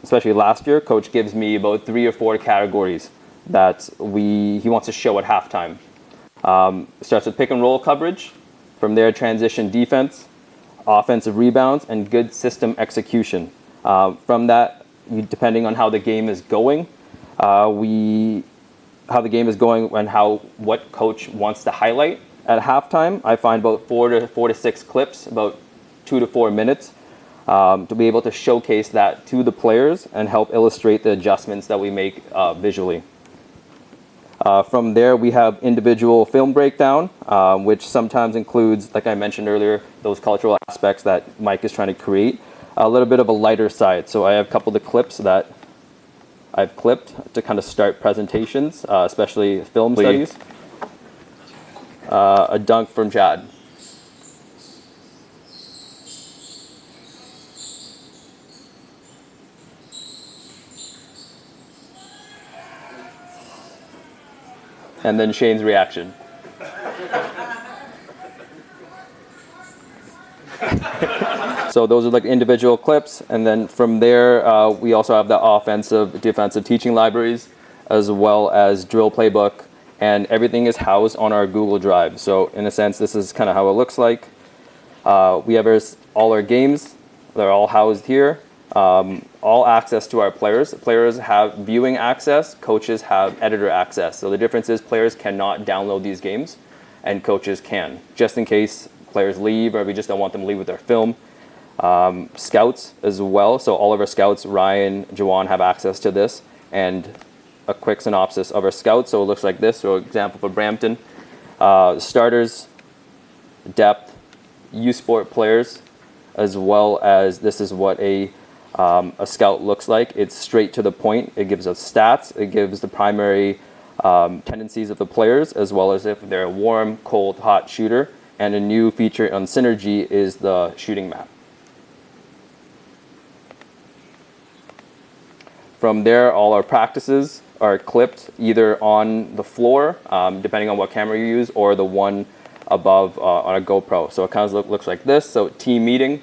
Especially last year, Coach gives me about 3 or 4 categories that he wants to show at halftime. Starts with pick and roll coverage. From there, transition defense, offensive rebounds, and good system execution. From that, depending on how the game is going, and what Coach wants to highlight at halftime, I find about 4 to 6 clips, about 2 to 4 minutes, to be able to showcase that to the players and help illustrate the adjustments that we make visually. From there, we have individual film breakdown, which sometimes includes, like I mentioned earlier, those cultural aspects that Mike is trying to create. A little bit of a lighter side. So I have a couple of the clips that I've clipped to kind of start presentations, especially film studies. A dunk from Chad. And then Shane's reaction. So those are like individual clips, and then from there we also have the offensive, defensive teaching libraries, as well as drill playbook, and everything is housed on our Google Drive. So in a sense, this is kind of how it looks like. We have all our games; they're all housed here. All access to our players. Players have viewing access, coaches have editor access. So the difference is players cannot download these games and coaches can, just in case players leave or we just don't want them to leave with their film. Scouts as well. So all of our scouts, Ryan, Juwan, have access to this, and a quick synopsis of our scouts. So it looks like this. So example for Brampton, starters, depth, U Sport players, as well as this is what a scout looks like. It's straight to the point. It gives us stats. It gives the primary tendencies of the players, as well as if they're a warm, cold, hot shooter. And a new feature on Synergy is the shooting map. From there, all our practices are clipped either on the floor, depending on what camera you use, or the one above on a GoPro. So it kind of looks like this. So team meeting.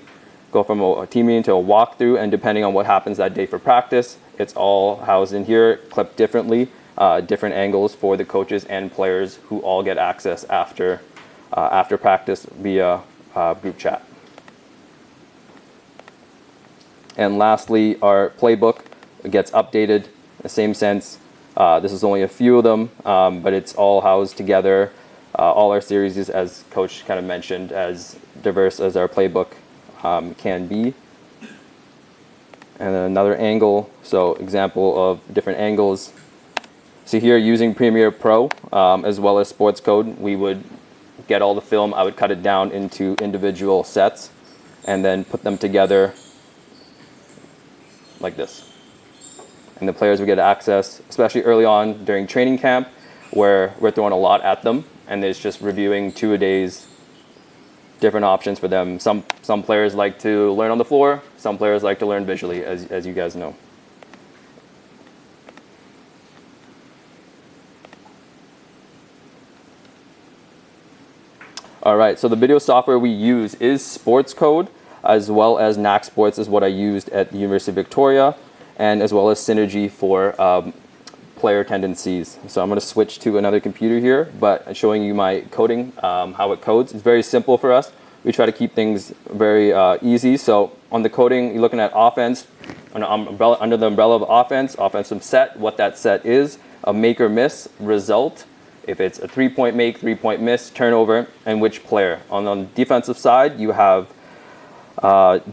Go from a team meeting to a walkthrough, and depending on what happens that day for practice, it's all housed in here, clipped differently, different angles for the coaches and players who all get access after practice via group chat. And lastly, our playbook gets updated in the same sense. This is only a few of them, but it's all housed together. All our series is, as Coach kind of mentioned, as diverse as our playbook can be. And then another angle, so example of different angles. So here, using Premiere Pro as well as Sports Code, we would get all the film. I would cut it down into individual sets and then put them together like this. And the players would get access, especially early on during training camp, where we're throwing a lot at them, and it's just reviewing 2-a-days, different options for them. Some players like to learn on the floor, some players like to learn visually, as you guys know. All right, so the video software we use is Sports Code, as well as NAC Sports is what I used at the University of Victoria, and as well as Synergy for player tendencies. So I'm going to switch to another computer here, but showing you my coding, how it codes. It's very simple for us. We try to keep things very easy. So on the coding, you're looking at offense, under the umbrella of offense, offensive set, what that set is, a make or miss result. If it's a 3-point make, 3-point miss, turnover, and which player. On the defensive side, you have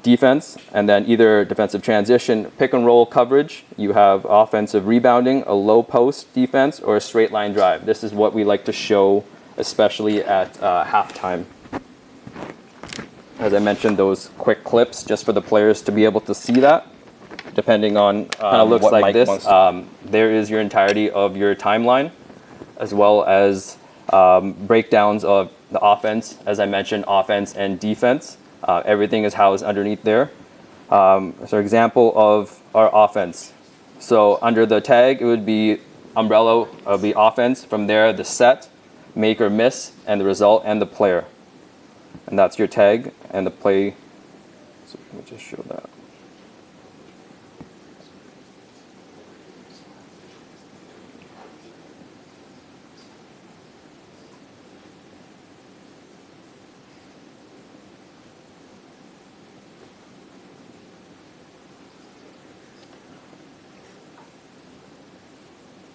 defense, and then either defensive transition, pick and roll coverage. You have offensive rebounding, a low post defense, or a straight line drive. This is what we like to show, especially at halftime. As I mentioned, those quick clips just for the players to be able to see that, depending on kind of looks like this. There is your entirety of your timeline, as well as breakdowns of the offense, as I mentioned, offense and defense. Everything is housed underneath there. So example of our offense. So under the tag, it would be umbrella of the offense. From there, the set, make or miss, and the result, and the player. And that's your tag and the play. So let me just show that.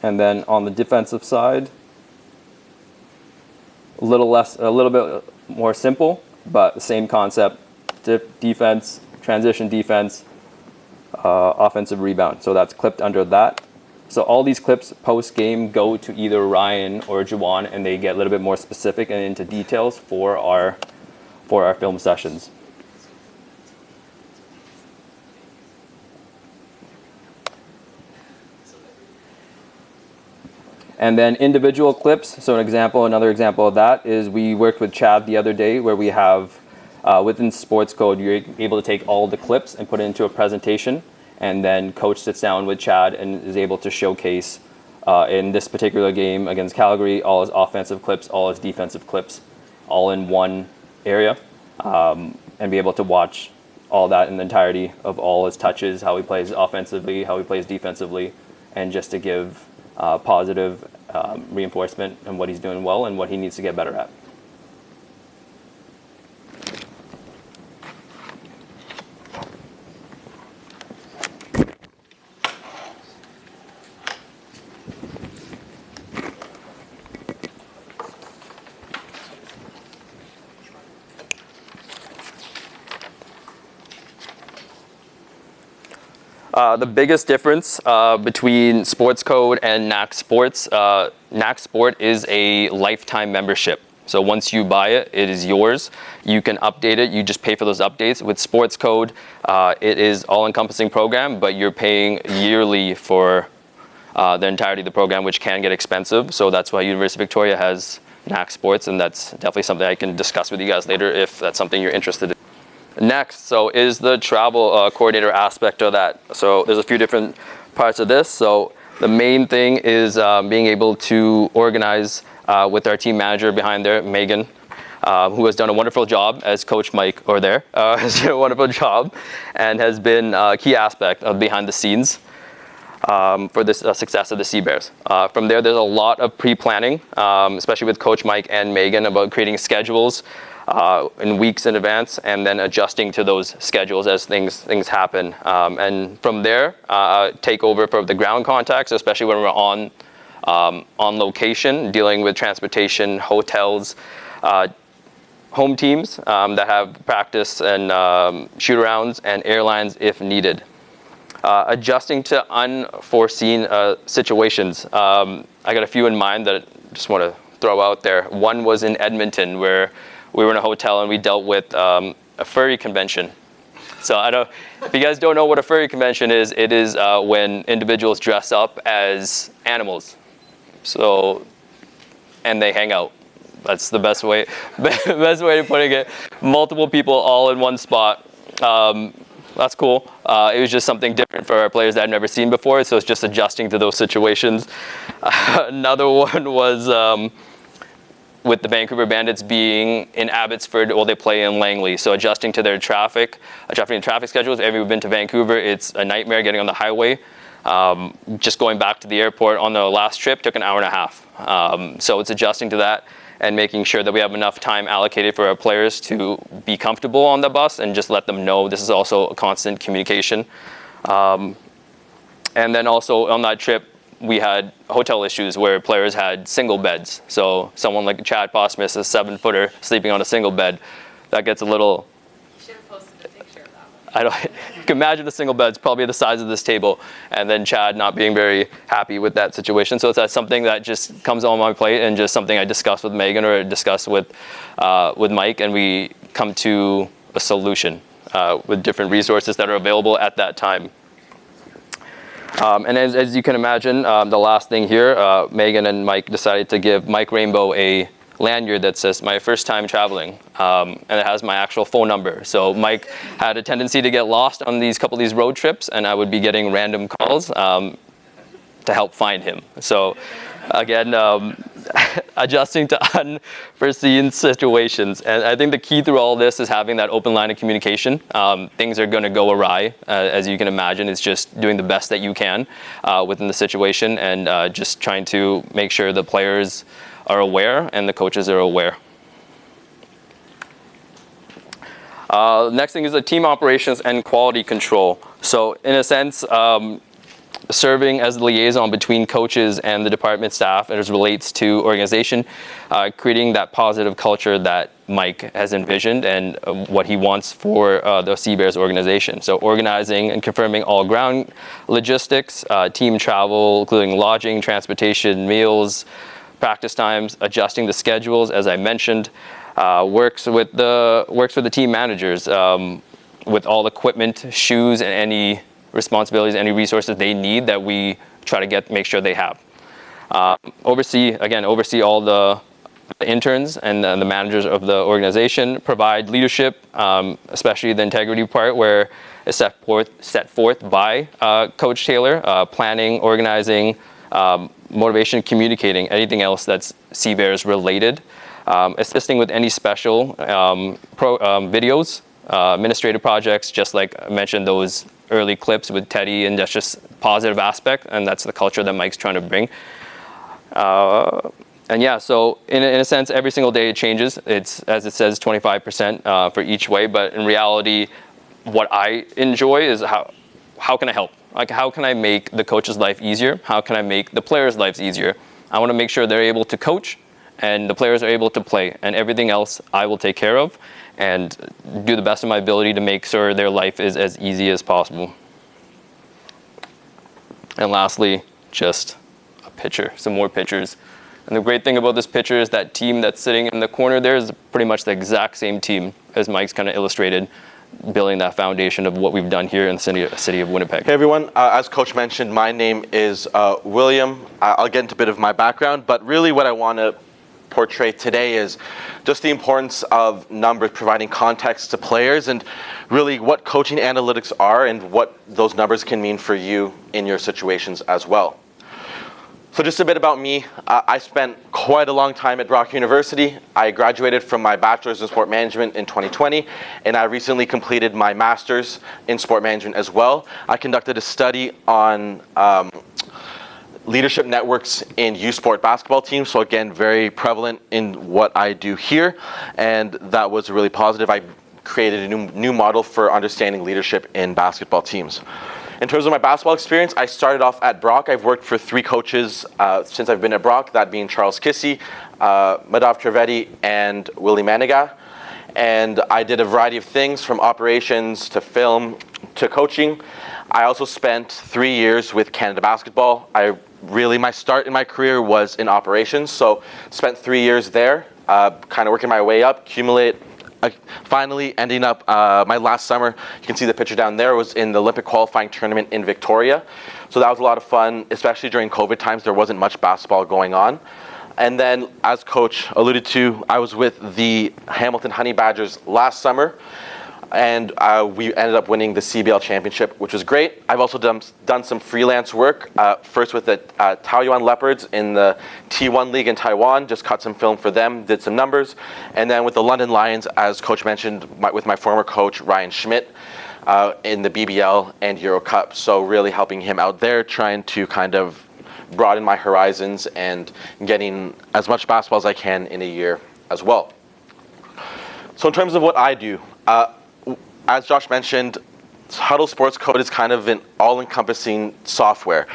And then on the defensive side, a little bit more simple, but the same concept: defense, transition defense, offensive rebound. So that's clipped under that. So all these clips post game go to either Ryan or Juwan, and they get a little bit more specific and into details for our film sessions. And then individual clips. So another example of that is we worked with Chad the other day, where we have within Sports Code, you're able to take all the clips and put it into a presentation, and then coach sits down with Chad and is able to showcase in this particular game against Calgary all his offensive clips, all his defensive clips, all in one area, and be able to watch all that in the entirety of all his touches, how he plays offensively, how he plays defensively, and just to give positive reinforcement on what he's doing well and what he needs to get better at. The biggest difference between Sports Code and NAC Sports, NAC Sport is a lifetime membership. So once you buy it, it is yours. You can update it. You just pay for those updates. With Sports Code, it is all-encompassing program, but you're paying yearly for the entirety of the program, which can get expensive. So that's why University of Victoria has NAC Sports, and that's definitely something I can discuss with you guys later if that's something you're interested in. Next, so is the travel coordinator aspect of that. So there's a few different parts of this. So the main thing is being able to organize with our team manager behind there, Megan, who has done a wonderful job, as Coach Mike over there has done a wonderful job, and has been a key aspect of behind the scenes for this success of the Sea Bears. From there's a lot of pre-planning, especially with Coach Mike and Megan, about creating schedules in weeks in advance, and then adjusting to those schedules as things happen. And from there, take over for the ground contacts, especially when we're on location, dealing with transportation, hotels, home teams that have practice and shoot-arounds, and airlines if needed. Adjusting to unforeseen situations. I got a few in mind that I just want to throw out there. One was in Edmonton, where we were in a hotel and we dealt with a furry convention. So if you guys don't know what a furry convention is, it is when individuals dress up as animals. So, and they hang out. That's the best way of putting it. Multiple people all in one spot. That's cool. It was just something different for our players that I'd never seen before, so it's just adjusting to those situations. Another one was with the Vancouver Bandits being in Abbotsford while they play in Langley. So adjusting to their traffic schedules. If you've been to Vancouver, it's a nightmare getting on the highway. Just going back to the airport on the last trip took an hour and a half. So it's adjusting to that and making sure that we have enough time allocated for our players to be comfortable on the bus, and just let them know this is also a constant communication. And then also on that trip, we had hotel issues where players had single beds. So someone like Chad Posmus, a 7-footer, sleeping on a single bed, that gets a little... You should have posted a picture. you can imagine a single bed's probably the size of this table, and then Chad not being very happy with that situation. So that's something that just comes on my plate, and just something I discuss with Megan or discuss with Mike, and we come to a solution with different resources that are available at that time. And as you can imagine, the last thing here, Megan and Mike decided to give Mike Rainbow a lanyard that says my first time traveling, and it has my actual phone number. So Mike had a tendency to get lost on these couple of these road trips, and I would be getting random calls to help find him. So again, adjusting to unforeseen situations. And I think the key through all this is having that open line of communication. Things are going to go awry, as you can imagine. It's just doing the best that you can within the situation, and just trying to make sure the players are aware and the coaches are aware. Next thing is the team operations and quality control. So in a sense, serving as the liaison between coaches and the department staff as it relates to organization, creating that positive culture that Mike has envisioned and what he wants for the Sea Bears organization. So organizing and confirming all ground logistics, team travel, including lodging, transportation, meals, practice times, adjusting the schedules, as I mentioned, works with the team managers with all equipment, shoes, and any responsibilities, any resources they need that we try to make sure they have. Oversee all the interns and the managers of the organization, provide leadership, especially the integrity part where it's set forth by Coach Taylor, planning, organizing, motivation, communicating, anything else that's Sea Bears related, assisting with any special videos, administrative projects, just like I mentioned those early clips with Teddy, and that's just positive aspect, and that's the culture that Mike's trying to bring. And yeah, so in a sense, every single day it changes. It's, as it says, 25% for each way, but in reality, what I enjoy is how can I help? Like, how can I make the coach's life easier? How can I make the players' lives easier? I want to make sure they're able to coach and the players are able to play, and everything else I will take care of and do the best of my ability to make sure their life is as easy as possible. And lastly, just a picture, some more pictures. And the great thing about this picture is that team that's sitting in the corner there is pretty much the exact same team as Mike's kind of illustrated, building that foundation of what we've done here in the city of Winnipeg. Hey everyone, as Coach mentioned, my name is William. I'll get into a bit of my background, but really what I want to portray today is just the importance of numbers, providing context to players, and really what coaching analytics are and what those numbers can mean for you in your situations as well. So just a bit about me. I spent quite a long time at Brock University. I graduated from my bachelor's in sport management in 2020, and I recently completed my master's in sport management as well. I conducted a study on leadership networks in youth sport basketball teams. So again, very prevalent in what I do here, and that was really positive. I created a new model for understanding leadership in basketball teams. In terms of my basketball experience, I started off at Brock. I've worked for 3 coaches since I've been at Brock, that being Charles Kissy, Madhav Trivedi, and Willie Manigat. And I did a variety of things from operations to film to coaching. I also spent 3 years with Canada Basketball. My start in my career was in operations, so spent 3 years there, kind of working my way up, finally ending up my last summer. You can see the picture down there, was in the Olympic qualifying tournament in Victoria. So that was a lot of fun, especially during COVID times. There wasn't much basketball going on. And then, as Coach alluded to, I was with the Hamilton Honey Badgers last summer, and we ended up winning the CBL championship, which was great. I've also done some freelance work, first with the Taoyuan Leopards in the T1 League in Taiwan, just cut some film for them, did some numbers. And then with the London Lions, as Coach mentioned, with my former coach, Ryan Schmidt, in the BBL and Euro Cup. So really helping him out there, trying to kind of broaden my horizons and getting as much basketball as I can in a year as well. So in terms of what I do, as Josh mentioned, Huddle Sports Code is kind of an all-encompassing software.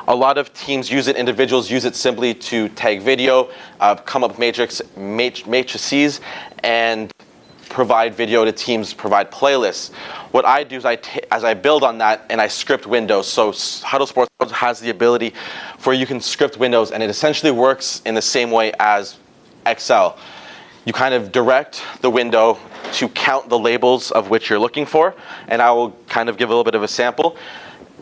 A lot of teams use it, individuals use it simply to tag video, come up with matrices, and provide video to teams, provide playlists. What I do is as I build on that and I script windows. So Huddle Sports has the ability for you can script windows, and it essentially works in the same way as Excel. You kind of direct the window to count the labels of which you're looking for, and I will kind of give a little bit of a sample.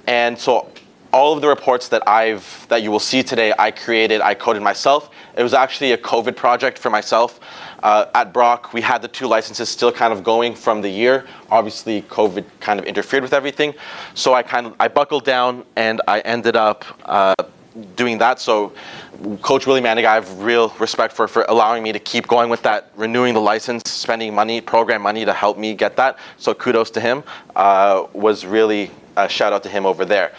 And so all of the reports that you will see today, I coded myself. It was actually a COVID project for myself. At Brock, we had the 2 licenses still kind of going from the year. Obviously, COVID kind of interfered with everything. So I buckled down and I ended up doing that. So Coach Willie Manning, I have real respect for allowing me to keep going with that, renewing the license, spending money, program money to help me get that. So kudos to him. Was really a shout out to him over there.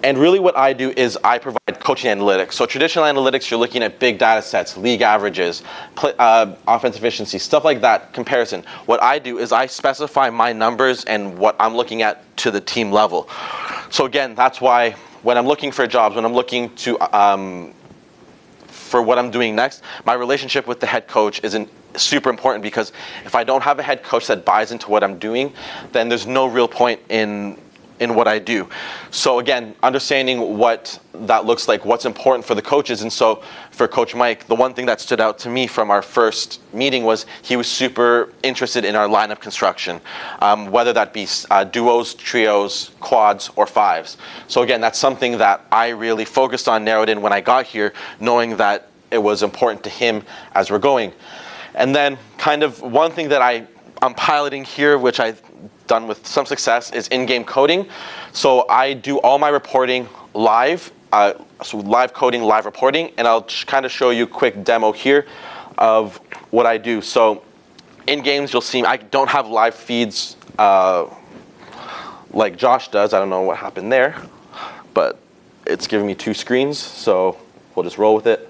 And really what I do is I provide coaching analytics. So traditional analytics, you're looking at big data sets, league averages, offense efficiency, stuff like that, comparison. What I do is I specify my numbers and what I'm looking at to the team level. So again, that's why when I'm looking for jobs, when I'm looking to for what I'm doing next, my relationship with the head coach isn't super important, because if I don't have a head coach that buys into what I'm doing, then there's no real point in what I do. So again, understanding what that looks like, what's important for the coaches. And so for Coach Mike, the one thing that stood out to me from our first meeting was he was super interested in our lineup construction, whether that be duos, trios, quads, or fives. So again, that's something that I really focused on, narrowed in when I got here, knowing that it was important to him as we're going. And then kind of one thing that I'm piloting here, which I've done with some success, is in-game coding. So I do all my reporting live, so live coding, live reporting, and I'll kind of show you a quick demo here of what I do. So in games, you'll see I don't have live feeds like Josh does. I don't know what happened there, but it's giving me 2 screens, so we'll just roll with it.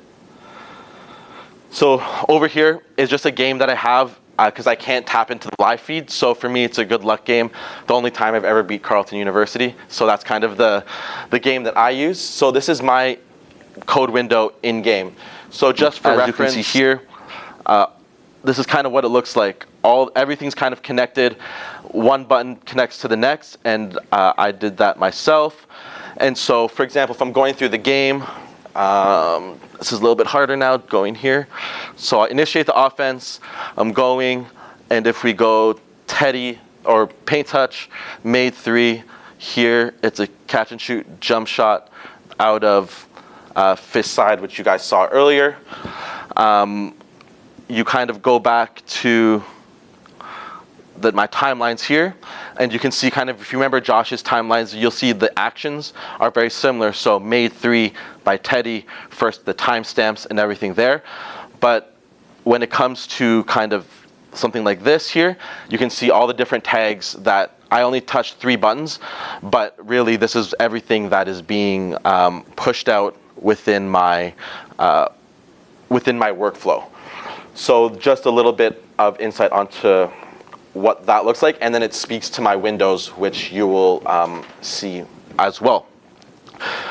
So over here is just a game that I have because I can't tap into the live feed. So for me, it's a good luck game. The only time I've ever beat Carleton University. So that's kind of the game that I use. So this is my code window in game. So just for reference, you can see here, this is kind of what it looks like. Everything's kind of connected. One button connects to the next, and I did that myself. And so, for example, if I'm going through the game, this is a little bit harder now going here. So I initiate the offense, I'm going, and if we go Teddy or paint touch, made 3, here it's a catch and shoot jump shot out of fist side, which you guys saw earlier. You kind of go back to my timelines here, and you can see kind of, if you remember Josh's timelines, you'll see the actions are very similar. So made 3 by Teddy, first the timestamps and everything there. But when it comes to kind of something like this here, you can see all the different tags that I only touched 3 buttons, but really this is everything that is being pushed out within my workflow. So just a little bit of insight onto what that looks like, and then it speaks to my windows, which you will see as well.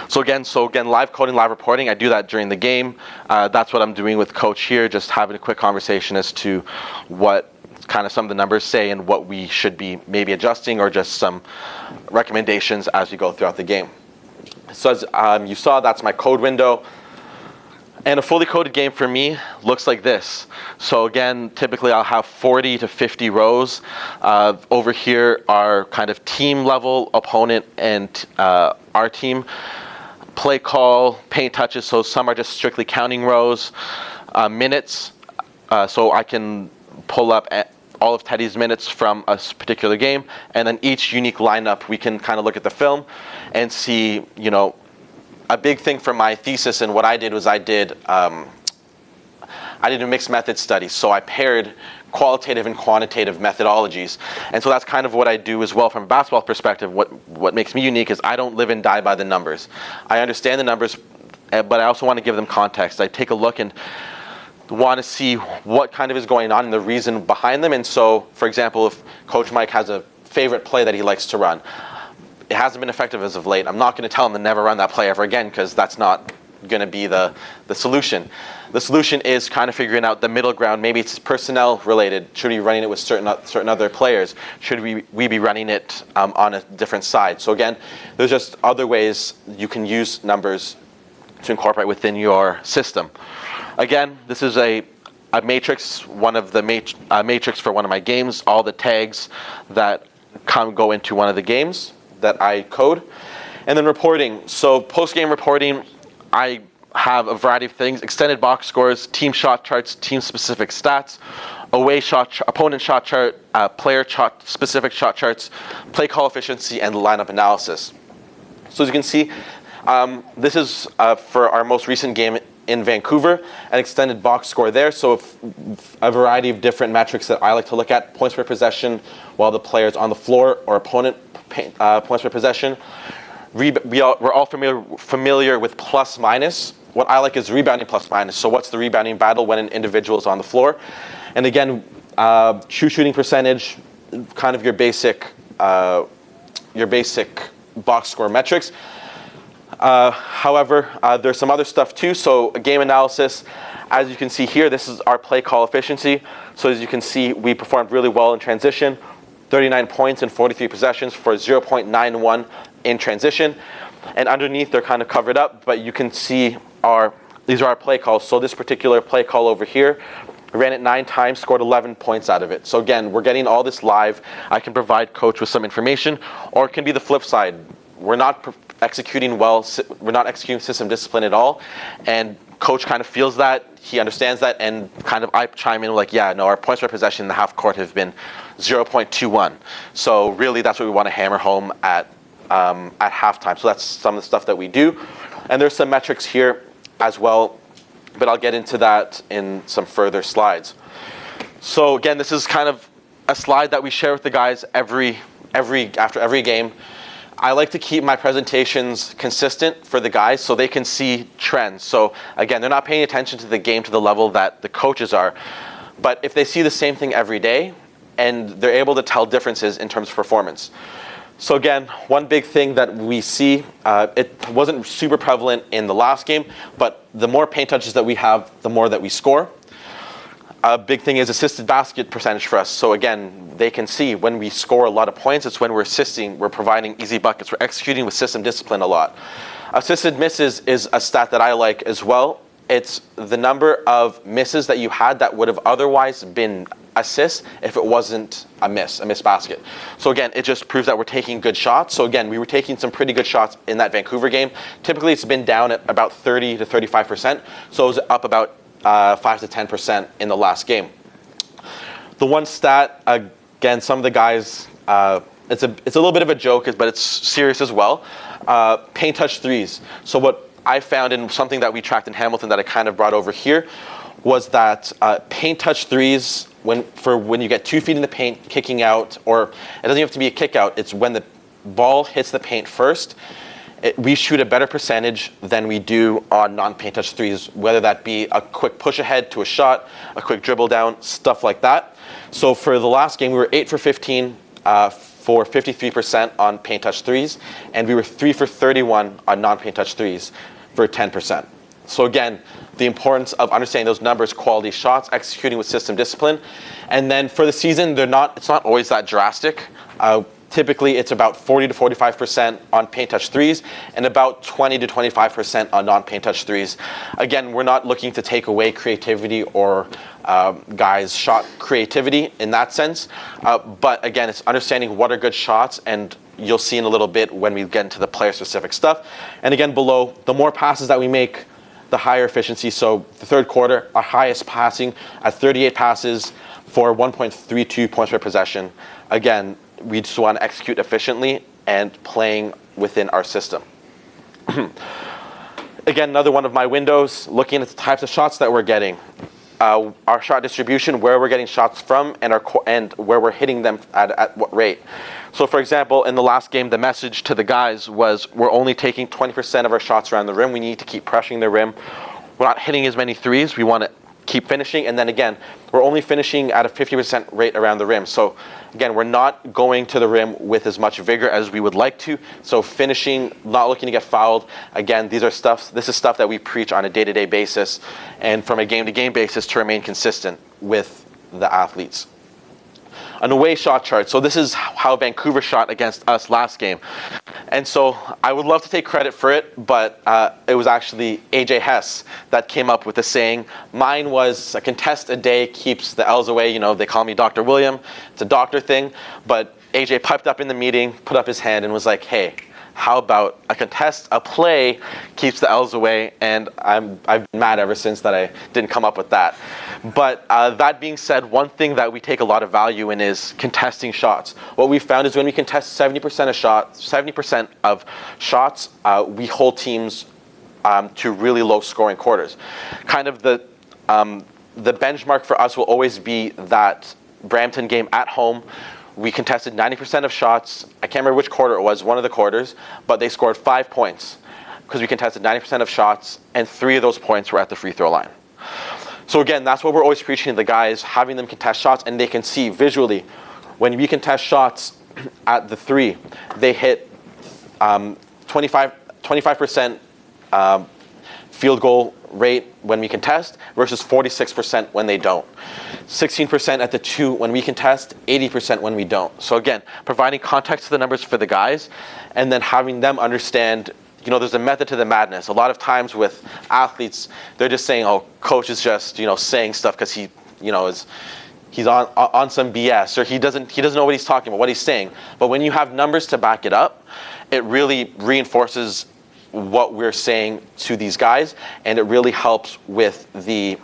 So again, live coding, live reporting, I do that during the game. That's what I'm doing with Coach here, just having a quick conversation as to what kind of some of the numbers say and what we should be maybe adjusting, or just some recommendations as we go throughout the game. So as you saw, that's my code window. And a fully coded game for me looks like this. So again, typically I'll have 40 to 50 rows. Over here are kind of team level, opponent and our team. Play call, paint touches, so some are just strictly counting rows. Minutes, so I can pull up all of Teddy's minutes from a particular game. And then each unique lineup, we can kind of look at the film and see, you know, a big thing for my thesis and what I did was I did a mixed method study. So I paired qualitative and quantitative methodologies. And so that's kind of what I do as well from a basketball perspective. What makes me unique is I don't live and die by the numbers. I understand the numbers, but I also want to give them context. I take a look and want to see what kind of is going on and the reason behind them. And so, for example, if Coach Mike has a favorite play that he likes to run, it hasn't been effective as of late, I'm not going to tell him to never run that play ever again, because that's not going to be the solution. The solution is kind of figuring out the middle ground. Maybe it's personnel related. Should we be running it with certain other players? Should we be running it on a different side? So again, there's just other ways you can use numbers to incorporate within your system. Again, this is a matrix, one of the matrix for one of my games, all the tags that go into one of the games that I code. And then reporting. So post-game reporting, I have a variety of things: extended box scores, team shot charts, team-specific stats, away shot, opponent shot chart, player specific shot charts, play call efficiency, and lineup analysis. So as you can see, this is for our most recent game in Vancouver, an extended box score there. So a variety of different metrics that I like to look at: points per possession while the player's on the floor, or opponent points per possession. We're all familiar with plus minus. What I like is rebounding plus minus. So what's the rebounding battle when an individual is on the floor? And again, true shooting percentage, kind of your basic box score metrics. However, there's some other stuff too. So a game analysis, as you can see here, this is our play call efficiency. So as you can see, we performed really well in transition, 39 points in 43 possessions for 0.91 in transition. And underneath, they're kind of covered up, but you can see these are our play calls. So this particular play call over here, ran it 9 times, scored 11 points out of it. So again, we're getting all this live. I can provide coach with some information, or it can be the flip side. We're not executing well. We're not executing system discipline at all, and coach kind of feels that. He understands that, and kind of I chime in like, yeah, no, our points per possession in the half court have been 0.21. So really, that's what we want to hammer home at halftime. So that's some of the stuff that we do, and there's some metrics here as well, but I'll get into that in some further slides. So again, this is kind of a slide that we share with the guys after every game. I like to keep my presentations consistent for the guys so they can see trends. So again, they're not paying attention to the game to the level that the coaches are, but if they see the same thing every day, and they're able to tell differences in terms of performance. So again, one big thing that we see, it wasn't super prevalent in the last game, but the more paint touches that we have, the more that we score. A big thing is assisted basket percentage for us. So again, they can see when we score a lot of points, it's when we're assisting, we're providing easy buckets, we're executing with system discipline a lot. Assisted misses is a stat that I like as well. It's the number of misses that you had that would have otherwise been assists if it wasn't a missed basket. So again, it just proves that we're taking good shots. So again, we were taking some pretty good shots in that Vancouver game. Typically, it's been down at about 30 to 35%. So it was up about 5 to 10% in the last game. The one stat, again, some of the guys, it's a little bit of a joke, but it's serious as well. Paint touch threes. So what I found, in something that we tracked in Hamilton that I kind of brought over here, was that paint touch threes, when you get 2 feet in the paint, kicking out, or it doesn't have to be a kick out, it's when the ball hits the paint first, we shoot a better percentage than we do on non-paint touch threes, whether that be a quick push ahead to a shot, a quick dribble down, stuff like that. So for the last game, we were 8 for 15 for 53% on paint touch threes, and we were 3 for 31 on non-paint touch threes for 10%. So again, the importance of understanding those numbers, quality shots, executing with system discipline. And then for the season, it's not always that drastic. Typically, it's about 40 to 45% on paint touch threes and about 20 to 25% on non-paint touch threes. Again, we're not looking to take away creativity or guys' shot creativity in that sense. But again, it's understanding what are good shots, and you'll see in a little bit when we get into the player-specific stuff. And again, below, the more passes that we make, the higher efficiency. So the third quarter, our highest passing at 38 passes for 1.32 points per possession. Again, we just want to execute efficiently and playing within our system. Again, another one of my windows, looking at the types of shots that we're getting. Our shot distribution, where we're getting shots from, and where we're hitting them at what rate. So for example, in the last game, the message to the guys was, we're only taking 20% of our shots around the rim. We need to keep pressuring the rim. We're not hitting as many threes. We want to keep finishing. And then again, we're only finishing at a 50% rate around the rim. So again, we're not going to the rim with as much vigor as we would like to. So finishing, not looking to get fouled. Again, this is stuff that we preach on a day-to-day basis and from a game-to-game basis to remain consistent with the athletes. An away shot chart. So this is how Vancouver shot against us last game. And so I would love to take credit for it, but it was actually AJ Hess that came up with the saying. Mine was a contest a day keeps the L's away. You know, they call me Dr. William. It's a doctor thing. But AJ piped up in the meeting, put up his hand and was like, hey, how about a play keeps the L's away? And I've been mad ever since that I didn't come up with that. But that being said, one thing that we take a lot of value in is contesting shots. What we found is when we contest 70% of shots, we hold teams to really low scoring quarters. Kind of the benchmark for us will always be that Brampton game at home. We contested 90% of shots. I can't remember which quarter it was, one of the quarters, but they scored 5 points because we contested 90% of shots, and 3 of those points were at the free throw line. So again, that's what we're always preaching to the guys, having them contest shots, and they can see visually when we contest shots at the 3, they hit 25% field goal rate when we contest versus 46% when they don't. 16% at the 2 when we contest, 80% when we don't. So again, providing context to the numbers for the guys and then having them understand, you know, there's a method to the madness. A lot of times with athletes, they're just saying, oh, coach is just, you know, saying stuff because he, you know, he's on some BS, or he doesn't know what he's talking about, what he's saying. But when you have numbers to back it up, it really reinforces what we're saying to these guys, and it really helps with the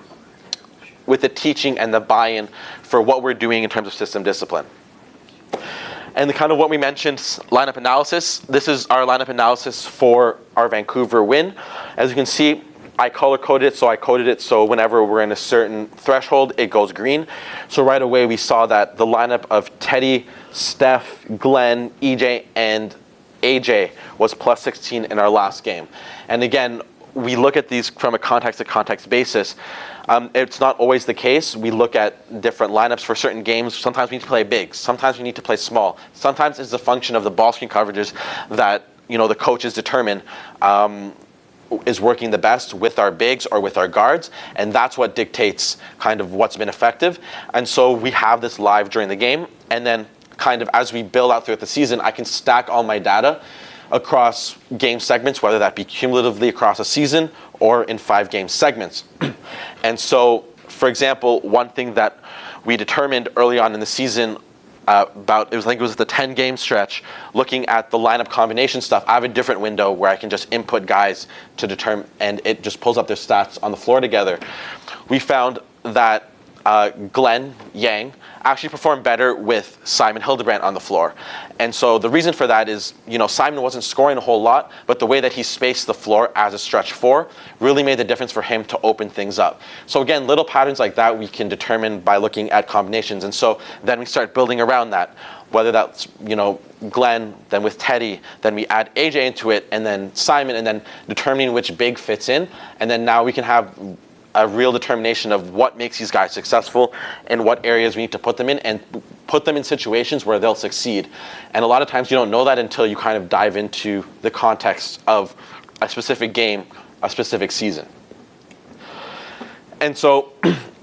teaching and the buy-in for what we're doing in terms of system discipline. And the kind of what we mentioned, lineup analysis. This is our lineup analysis for our Vancouver win. As you can see, I color-coded it so whenever we're in a certain threshold, it goes green. So right away we saw that the lineup of Teddy, Steph, Glenn, EJ, and AJ was plus 16 in our last game. And again, we look at these from a context-to-context basis. It's not always the case. We look at different lineups for certain games. Sometimes we need to play big. Sometimes we need to play small. Sometimes it's a function of the ball screen coverages that, you know, the coaches determine is working the best with our bigs or with our guards, and that's what dictates kind of what's been effective. And so we have this live during the game, and then kind of as we build out throughout the season, I can stack all my data across game segments, whether that be cumulatively across a season or in 5 game segments. And so, for example, one thing that we determined early on in the season I think it was the 10 game stretch, looking at the lineup combination stuff, I have a different window where I can just input guys to determine, and it just pulls up their stats on the floor together. We found that Glenn Yang actually performed better with Simon Hildebrandt on the floor. And so the reason for that is, you know, Simon wasn't scoring a whole lot, but the way that he spaced the floor as a stretch 4 really made the difference for him to open things up. So again, little patterns like that we can determine by looking at combinations. And so then we start building around that, whether that's, you know, Glenn, then with Teddy, then we add AJ into it, and then Simon, and then determining which big fits in. And then now we can have a real determination of what makes these guys successful and what areas we need to put them in, and put them in situations where they'll succeed. And a lot of times you don't know that until you kind of dive into the context of a specific game, a specific season. And so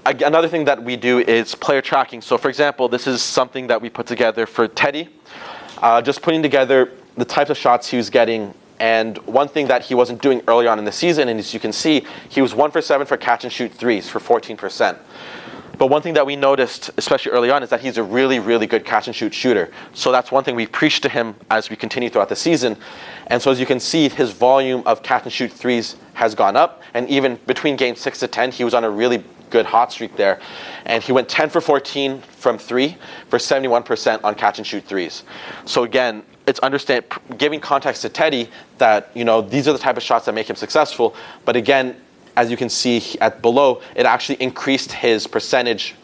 another thing that we do is player tracking. So for example, this is something that we put together for Teddy, just putting together the types of shots he was getting. And one thing that he wasn't doing early on in the season, and as you can see, he was 1 for 7 for catch and shoot threes for 14%. But one thing that we noticed, especially early on, is that he's a really, really good catch and shoot shooter. So that's one thing we preached to him as we continue throughout the season. And so as you can see, his volume of catch and shoot threes has gone up. And even between games 6 to 10, he was on a really good hot streak there. And he went 10 for 14 from 3 for 71% on catch and shoot threes. So again, it's giving context to Teddy that, you know, these are the type of shots that make him successful. But again, as you can see at below, it actually increased his percentage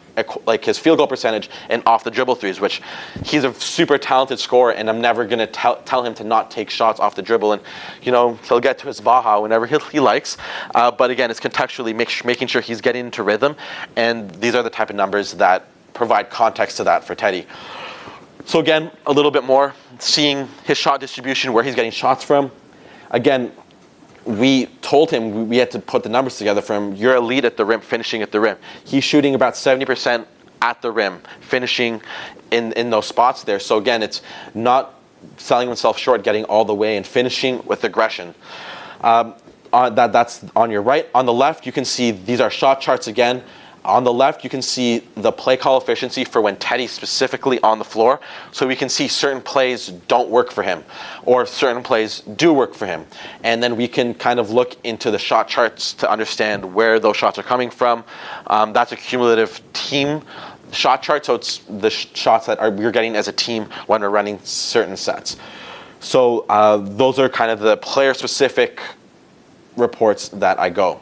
like his field goal percentage and off the dribble threes, which he's a super talented scorer, and I'm never going to tell him to not take shots off the dribble, and he'll get to his Baja whenever he likes. But again, it's contextually making sure he's getting into rhythm, and these are the type of numbers that provide context to that for Teddy. So again, a little bit more, seeing his shot distribution, where he's getting shots from. Again, we told him we had to put the numbers together for him. You're elite at the rim, finishing at the rim. He's shooting about 70% at the rim, finishing in those spots there. So again, it's not selling himself short, getting all the way and finishing with aggression. That's on your right. On the left, you can see these are shot charts again. On the left, you can see the play call efficiency for when Teddy's specifically on the floor. So we can see certain plays don't work for him, or certain plays do work for him. And then we can kind of look into the shot charts to understand where those shots are coming from. That's a cumulative team shot chart, so it's the shots that we're getting as a team when we're running certain sets. So those are kind of the player-specific reports that I go.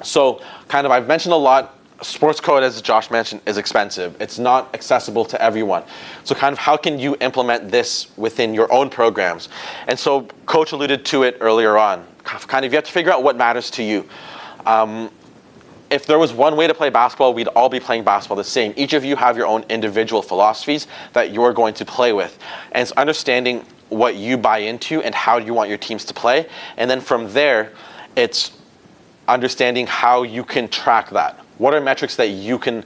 So kind of, I've mentioned a lot. Sports code, as Josh mentioned, is expensive. It's not accessible to everyone. So kind of how can you implement this within your own programs? And so Coach alluded to it earlier on. Kind of you have to figure out what matters to you. If there was one way to play basketball, we'd all be playing basketball the same. Each of you have your own individual philosophies that you're going to play with. And it's understanding what you buy into and how you want your teams to play. And then from there, it's understanding how you can track that. What are metrics that you can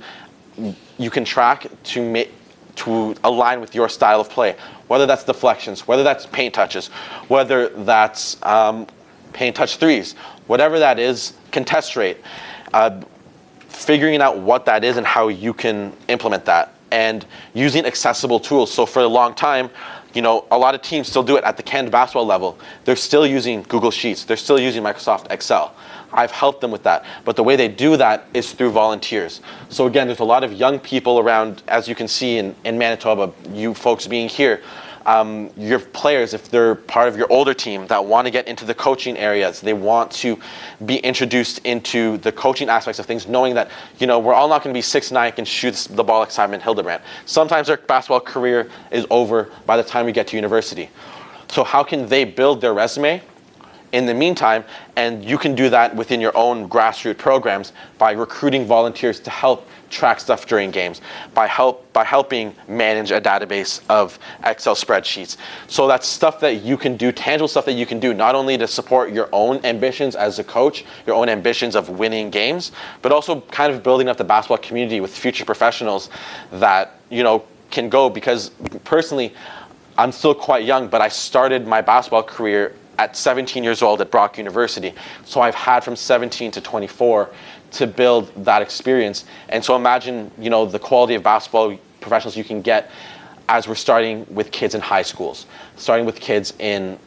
track to align with your style of play? Whether that's deflections, whether that's paint touches, whether that's paint touch threes, whatever that is, contest rate. Figuring out what that is and how you can implement that, and using accessible tools. So for a long time, a lot of teams still do it at the canned basketball level. They're still using Google Sheets. They're still using Microsoft Excel. I've helped them with that. But the way they do that is through volunteers. So again, there's a lot of young people around, as you can see in Manitoba, you folks being here, your players, if they're part of your older team that want to get into the coaching areas, they want to be introduced into the coaching aspects of things, knowing that, we're all not going to be 6'9" and shoot the ball like Simon Hildebrand. Sometimes their basketball career is over by the time we get to university. So how can they build their resume in the meantime? And you can do that within your own grassroots programs by recruiting volunteers to help track stuff during games, by helping manage a database of Excel spreadsheets. So that's stuff that you can do, tangible stuff that you can do, not only to support your own ambitions as a coach, your own ambitions of winning games, but also kind of building up the basketball community with future professionals that, can go. Because personally, I'm still quite young, but I started my basketball career at 17 years old at Brock University. So I've had from 17 to 24 to build that experience. And so imagine, the quality of basketball professionals you can get as we're starting with kids in high schools, starting with kids in,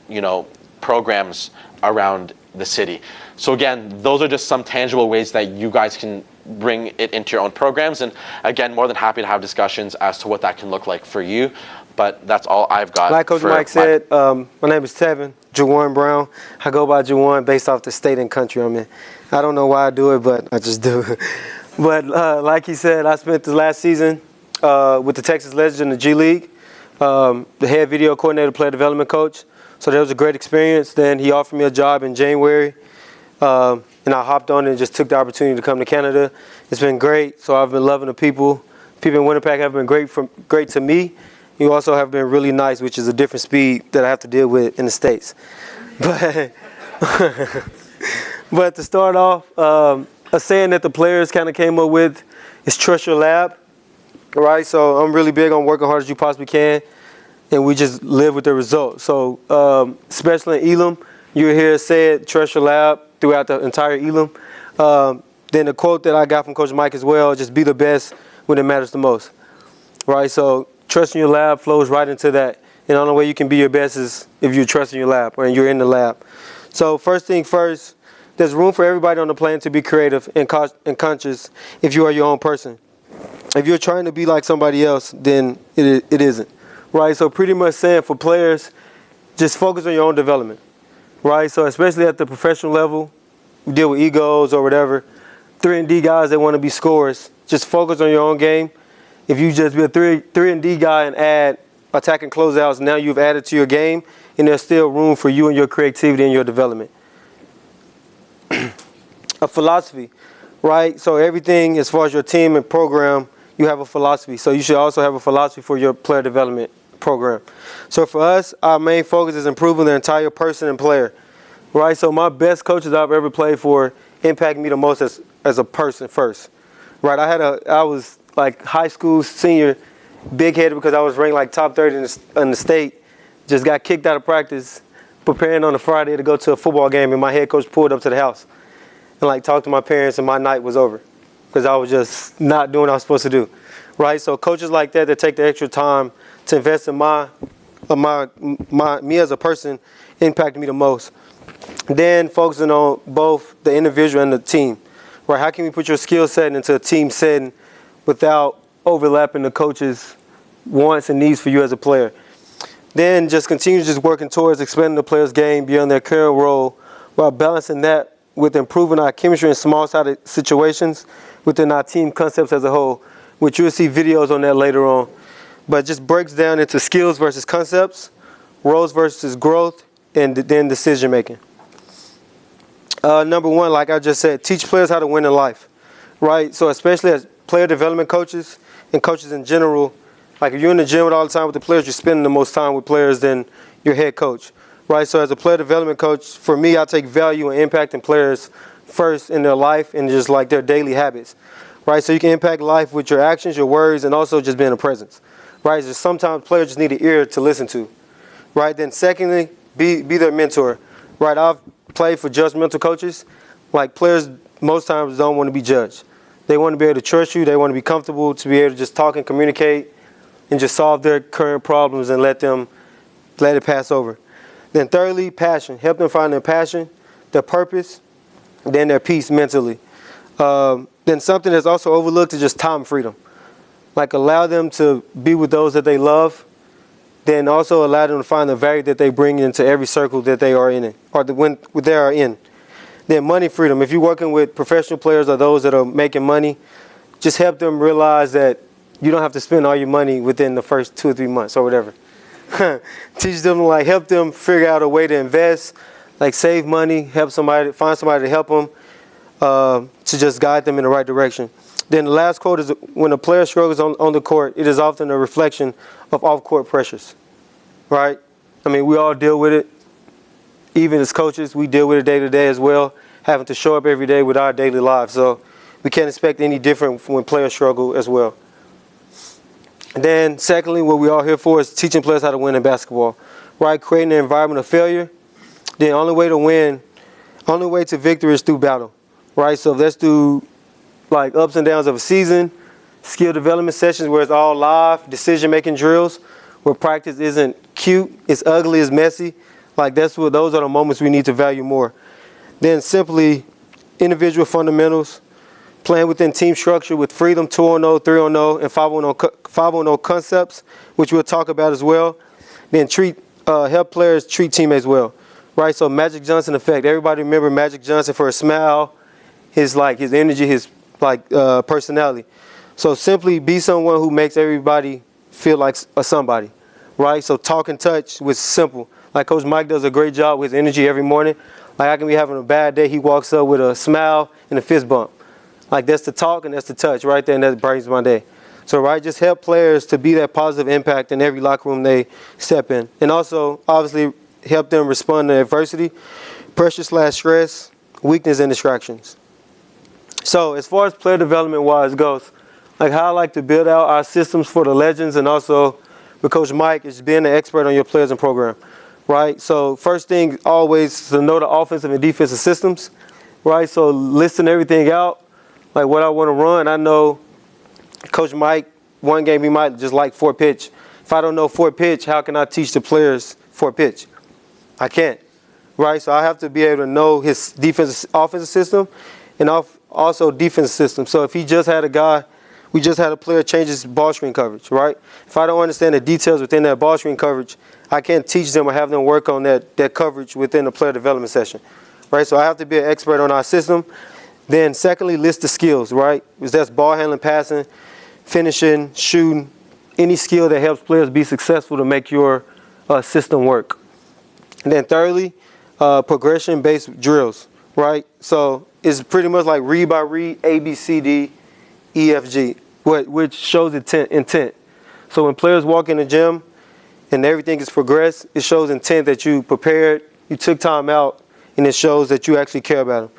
programs around the city. So again, those are just some tangible ways that you guys can bring it into your own programs. And again, more than happy to have discussions as to what that can look like for you. But that's all I've got. Like Coach Mike said, my name is Tevin, Juwan Brown. I go by Juwan based off the state and country I'm in. I don't know why I do it, but I just do. But like he said, I spent the last season with the Texas Legends in the G League, the head video coordinator, player development coach. So that was a great experience. Then he offered me a job in January, and I hopped on it and just took the opportunity to come to Canada. It's been great. So I've been loving the people. People in Winnipeg have been great to me. You also have been really nice, which is a different speed that I have to deal with in the States. But to start off, a saying that the players kind of came up with is trust your lab. All right, so I'm really big on working hard as you possibly can, and we just live with the results. So especially in Elam, you hear it said, trust your lab throughout the entire Elam. Then the quote that I got from Coach Mike as well, just be the best when it matters the most. Right, so trusting your lab flows right into that. And the only way you can be your best is if you're trusting your lab or you're in the lab. So first thing first, there's room for everybody on the plane to be creative and conscious if you are your own person. If you're trying to be like somebody else, then it isn't. Right, so pretty much saying for players, just focus on your own development. Right, so especially at the professional level, you deal with egos or whatever. 3-and-D guys that want to be scorers. Just focus on your own game. If you just be a 3-and-D guy and add attacking closeouts, now you've added to your game, and there's still room for you and your creativity and your development. A philosophy, right? So everything as far as your team and program, you have a philosophy. So you should also have a philosophy for your player development program. So for us, our main focus is improving the entire person and player, right? So my best coaches I've ever played for impact me the most as a person first, right? I was like high school senior, big-headed because I was ranked like top 30 in the state. Just got kicked out of practice, preparing on a Friday to go to a football game, and my head coach pulled up to the house and like talked to my parents, and my night was over because I was just not doing what I was supposed to do, right? So coaches like that take the extra time to invest in me as a person impacted me the most. Then focusing on both the individual and the team, right? How can we put your skill set into a team setting without overlapping the coach's wants and needs for you as a player? Then just continue just working towards expanding the player's game beyond their current role while balancing that with improving our chemistry in small-sided situations within our team concepts as a whole, which you'll see videos on that later on. But it just breaks down into skills versus concepts, roles versus growth, and then decision-making. Number one, like I just said, teach players how to win in life, right? So especially as player development coaches and coaches in general, like if you're in the gym all the time with the players, you're spending the most time with players than your head coach, right? So as a player development coach, for me, I take value in impacting players first in their life and just like their daily habits, right? So you can impact life with your actions, your words, and also just being a presence, right? So sometimes players just need an ear to listen to, right? Then secondly, be their mentor, right? I've played for judgmental coaches. Like players most times don't want to be judged. They want to be able to trust you. They want to be comfortable to be able to just talk and communicate and just solve their current problems and let it pass over. Then thirdly, passion. Help them find their passion, their purpose, then their peace mentally. Then something that's also overlooked is just time freedom. Like allow them to be with those that they love, then also allow them to find the value that they bring into every circle that they are in, or when they are in. Then money freedom. If you're working with professional players or those that are making money, just help them realize that you don't have to spend all your money within the first 2 or 3 months or whatever. Teach them, like help them figure out a way to invest, like save money, find somebody to help them, to just guide them in the right direction. Then the last quote is, when a player struggles on the court, it is often a reflection of off-court pressures, right? I mean, we all deal with it. Even as coaches, we deal with it day to day as well, having to show up every day with our daily lives. So we can't expect any different when players struggle as well. And then secondly, what we're all here for is teaching players how to win in basketball, right? Creating an environment of failure. The only way to victory is through battle, right? So let's do like ups and downs of a season, skill development sessions where it's all live, decision-making drills where practice isn't cute, it's ugly, it's messy. Like those are the moments we need to value more. Then simply individual fundamentals, playing within team structure with freedom, 2-on-0, 3-on-0, and 5-on-0 concepts, which we'll talk about as well. Then help players treat teammates well, right? So Magic Johnson effect. Everybody remember Magic Johnson for his smile, his energy, his personality. So simply be someone who makes everybody feel like a somebody, right? So talk and touch was simple. Like Coach Mike does a great job with his energy every morning. Like I can be having a bad day, he walks up with a smile and a fist bump. Like that's the talk and that's the touch right there, and that brightens my day. So right, just help players to be that positive impact in every locker room they step in. And also, obviously, help them respond to adversity, pressure/stress, weakness, and distractions. So as far as player development-wise goes, like how I like to build out our systems for the legends, and also with Coach Mike is being an expert on your players and program, right? So first thing always to know the offensive and defensive systems, right? So listing everything out, like what I want to run. I know Coach Mike, one game he might just like 4-pitch. If I don't know 4-pitch, how can I teach the players 4-pitch? I can't, right? So I have to be able to know his offensive system and also defensive system. So if he just had we just had a player change his ball screen coverage, right? If I don't understand the details within that ball screen coverage, I can't teach them or have them work on that coverage within the player development session, right? So I have to be an expert on our system. Then secondly, list the skills, right? Because that's ball handling, passing, finishing, shooting, any skill that helps players be successful to make your system work. And then thirdly, progression-based drills, right? So it's pretty much like read by read, A, B, C, D, E, F, G, which shows intent. So when players walk in the gym and everything is progressed, it shows intent that you prepared, you took time out, and it shows that you actually care about them.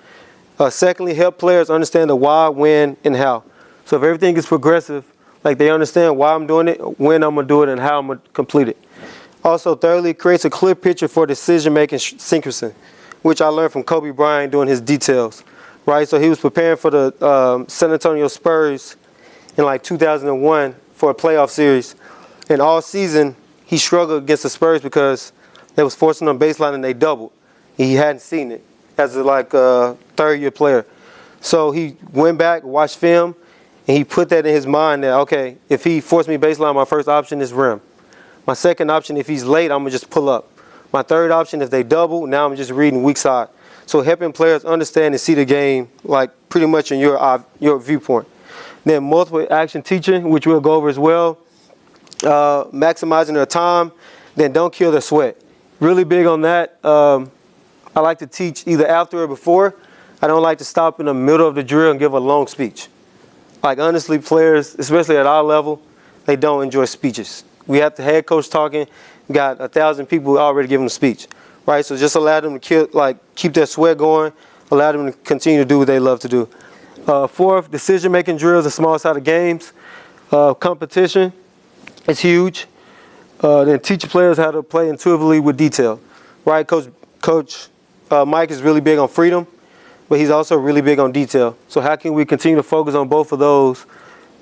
Secondly, help players understand the why, when, and how. So if everything is progressive, like they understand why I'm doing it, when I'm going to do it, and how I'm going to complete it. Also, thirdly, creates a clear picture for decision-making sequencing, which I learned from Kobe Bryant doing his details, right? So he was preparing for the San Antonio Spurs in like 2001 for a playoff series. And all season, he struggled against the Spurs because they was forcing on baseline and they doubled. He hadn't seen it as a third-year player. So he went back, watched film, and he put that in his mind that, okay, if he forced me baseline, my first option is rim. My second option, if he's late, I'm going to just pull up. My third option, if they double, now I'm just reading weak side. So helping players understand and see the game like pretty much in your viewpoint. Then multiple action teaching, which we'll go over as well. Maximizing their time. Then don't kill their sweat. Really big on that. I like to teach either after or before. I don't like to stop in the middle of the drill and give a long speech. Like honestly, players, especially at our level, they don't enjoy speeches. We have the head coach talking. We got 1,000 people already giving a speech, right? So just allow them to keep their sweat going. Allow them to continue to do what they love to do. Fourth, decision-making drills and small-sided games. Competition is huge. Then teach players how to play intuitively with detail, right? Coach Mike is really big on freedom, but he's also really big on detail. So how can we continue to focus on both of those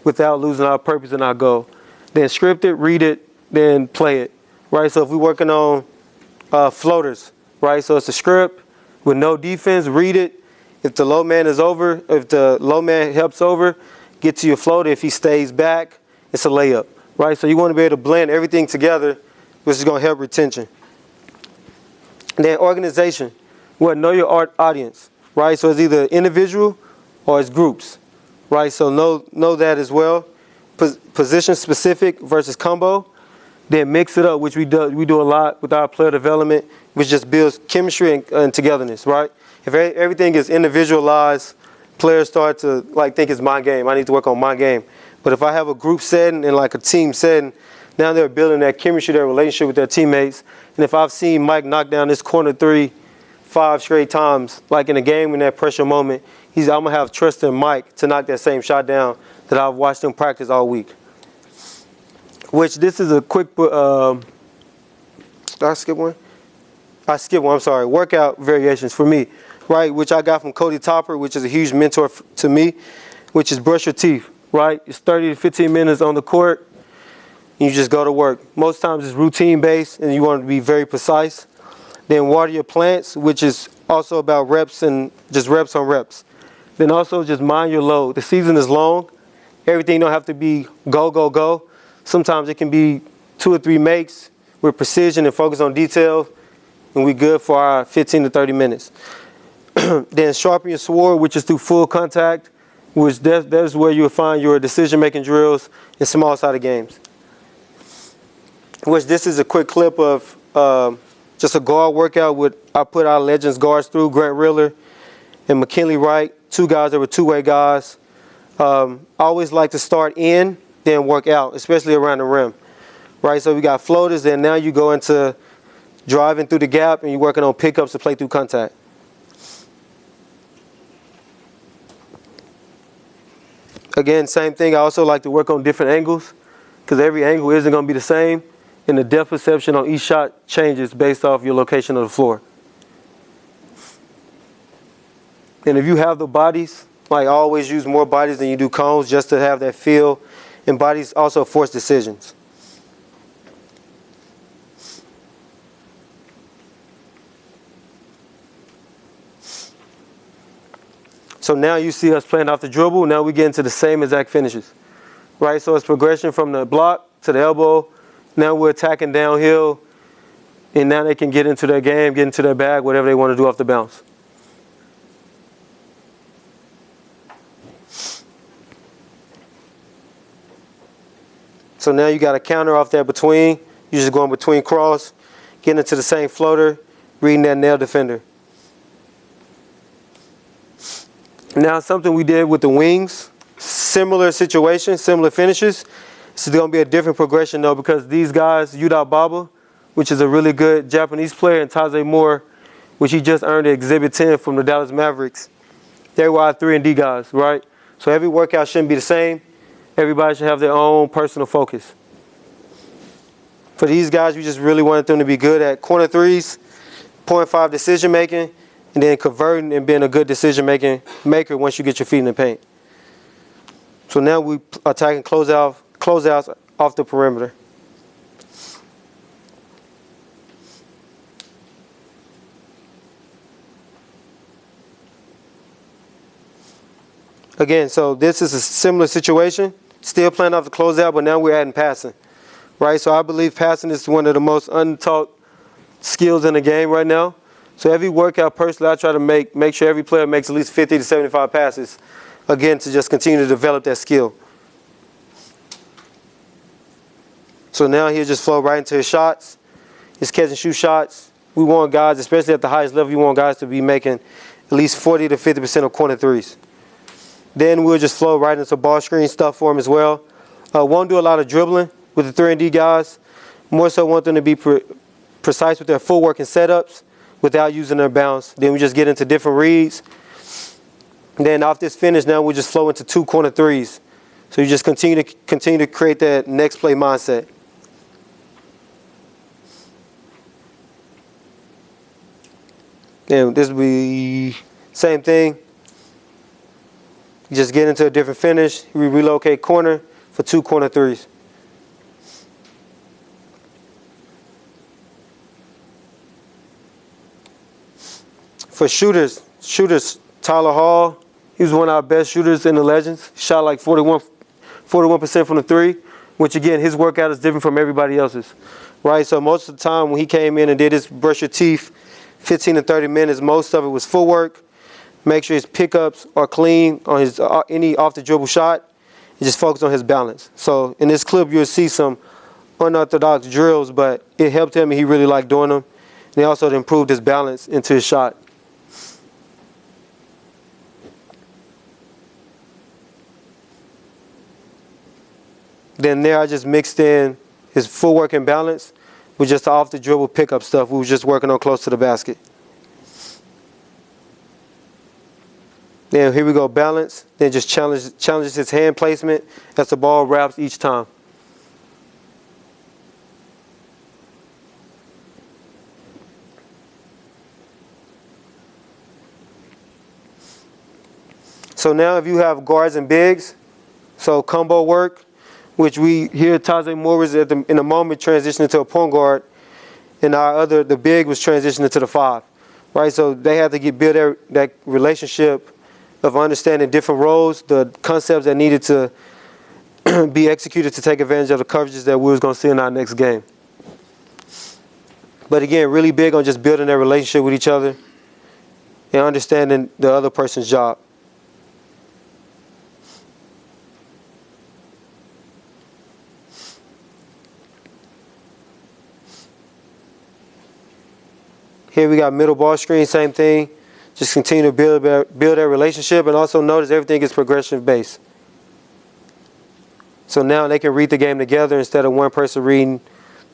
without losing our purpose and our goal? Then script it, read it, then play it, right? So if we're working on floaters, right? So it's a script with no defense, read it. If the low man is over, if the low man helps over, get to your floater. If he stays back, it's a layup, right? So you want to be able to blend everything together, which is going to help retention. And then organization. Know your audience, right? So it's either individual or it's groups, right? So know that as well. Position specific versus combo. Then mix it up, which we do a lot with our player development, which just builds chemistry and togetherness, right? If everything is individualized, players start to think it's my game. I need to work on my game. But if I have a group setting and like a team setting, now they're building that chemistry, their relationship with their teammates. And if I've seen Mike knock down this corner three 5 straight times, like in a game in that pressure moment, I'm going to have trust in Mike to knock that same shot down that I've watched him practice all week. Which this is a quick, did I skip one? I skipped one, I'm sorry. Workout variations for me, right? Which I got from Cody Topper, which is a huge mentor to me, which is brush your teeth, right? It's 30 to 15 minutes on the court, and you just go to work. Most times it's routine based, and you want to be very precise. Then water your plants, which is also about reps and just reps on reps. Then also just mind your load. The season is long. Everything don't have to be go, go, go. Sometimes it can be 2 or 3 makes with precision and focus on detail, and we good for our 15 to 30 minutes. Then sharpen your sword, which is through full contact, which that's where you'll find your decision-making drills in small-sided games. Which this is a quick clip of just a guard workout I put our legends guards through, Grant Riller and McKinley Wright, 2 guys that were two-way guys. I always like to start in, then work out, especially around the rim, right? So we got floaters, and now you go into driving through the gap, and you're working on pickups to play through contact. Again, same thing. I also like to work on different angles because every angle isn't going to be the same, and the depth perception on each shot changes based off your location of the floor. And if you have the bodies, I always use more bodies than you do cones just to have that feel, and bodies also force decisions. So now you see us playing off the dribble. Now we get into the same exact finishes, right? So it's progression from the block to the elbow. Now we're attacking downhill, and now they can get into their game, get into their bag, whatever they want to do off the bounce. So now you got a counter off that between. You're just going between cross, getting into the same floater, reading that nail defender. Now something we did with the wings, similar situation, similar finishes. This is going to be a different progression though, because these guys, Yuda Baba, which is a really good Japanese player, and Taze Moore, which he just earned an Exhibit 10 from the Dallas Mavericks, they were our 3-and-D guys, right? So every workout shouldn't be the same. Everybody should have their own personal focus. For these guys, we just really wanted them to be good at corner threes, 0.5 decision making, and then converting and being a good decision maker once you get your feet in the paint. So now we attacking closeouts off the perimeter. Again, so this is a similar situation. Still playing off the closeout, but now we're adding passing. Right? So I believe passing is one of the most untaught skills in the game right now. So every workout, personally, I try to make sure every player makes at least 50 to 75 passes, again, to just continue to develop that skill. So now he'll just flow right into his shots, his catch and shoot shots. We want guys, especially at the highest level, you want guys to be making at least 40 to 50% of corner threes. Then we'll just flow right into ball screen stuff for him as well. Won't do a lot of dribbling with the 3-and-D guys. More so want them to be precise with their footwork and setups without using their bounce. Then we just get into different reads. And then off this finish, now we just flow into 2 corner threes. So you just continue to create that next play mindset. Then this will be same thing. You just get into a different finish. We relocate corner for 2 corner threes. For shooters, Tyler Hall, he was one of our best shooters in the Legends. Shot like 41% from the 3, which again, his workout is different from everybody else's. Right, so most of the time when he came in and did his brush your teeth, 15 to 30 minutes, most of it was footwork. Make sure his pickups are clean on his any off the dribble shot, and just focus on his balance. So in this clip, you'll see some unorthodox drills, but it helped him and he really liked doing them. And he also improved his balance into his shot. Then there I just mixed in his footwork and balance with just the off the dribble pickup stuff. We were just working on close to the basket. Then here we go, balance. Then just challenges his hand placement as the ball wraps each time. So now if you have guards and bigs, so combo work, which we here Taze Moore was in the moment transitioning to a point guard, and the big was transitioning to the 5. Right? So they had to build that relationship of understanding different roles, the concepts that needed to be executed to take advantage of the coverages that we was going to see in our next game. But again, really big on just building that relationship with each other and understanding the other person's job. Here we got middle ball screen, same thing. Just continue to build that relationship, and also notice everything is progression based. So now they can read the game together instead of one person reading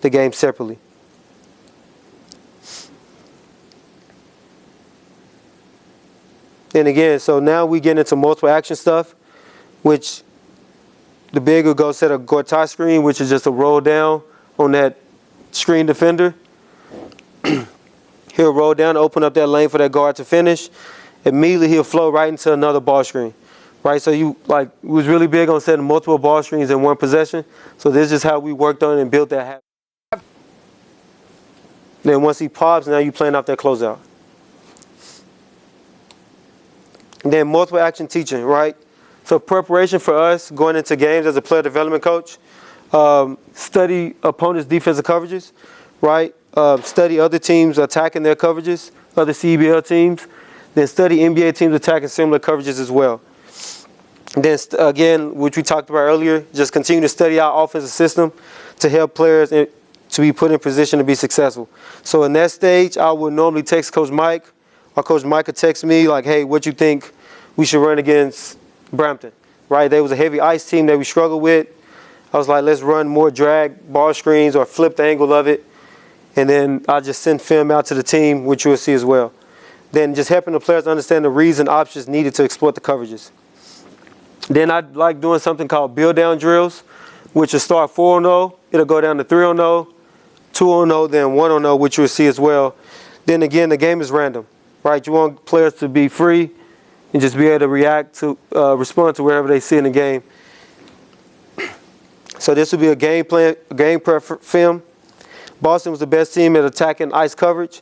the game separately. And again, so now we get into multiple action stuff, which the big will go set a guard tie screen, which is just a roll down on that screen defender. He'll roll down, open up that lane for that guard to finish. Immediately he'll flow right into another ball screen. Right, so we was really big on setting multiple ball screens in one possession. So this is how we worked on it and built that habit. Then once he pops, now you playing off that closeout. And then multiple action teaching, right? So preparation for us going into games as a player development coach, study opponents' defensive coverages, right? Study other teams attacking their coverages, other CBL teams, then study NBA teams attacking similar coverages as well. Then again, which we talked about earlier, just continue to study our offensive system to help players to be put in position to be successful. So in that stage, I would normally text Coach Mike, or Coach Mike would text me like, hey, what you think we should run against Brampton, right? There was a heavy ice team that we struggled with. I was like, let's run more drag ball screens or flip the angle of it. And then I'll just send film out to the team, which you will see as well. Then just helping the players understand the reads and options needed to exploit the coverages. Then I like doing something called build down drills, which will start 4-0. It'll go down to 3-0, 2-0, then 1-0, which you'll see as well. Then again, the game is random, right? You want players to be free and just be able to respond to wherever they see in the game. So this will be a game plan, a game prep film. Boston was the best team at attacking ice coverage,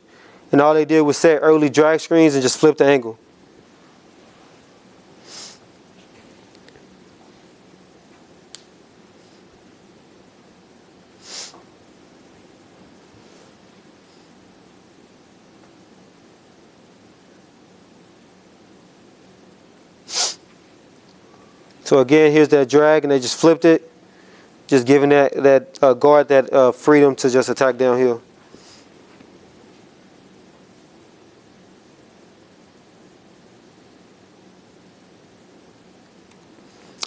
and all they did was set early drag screens and just flip the angle. So again, here's that drag, and they just flipped it, just giving that guard that freedom to just attack downhill.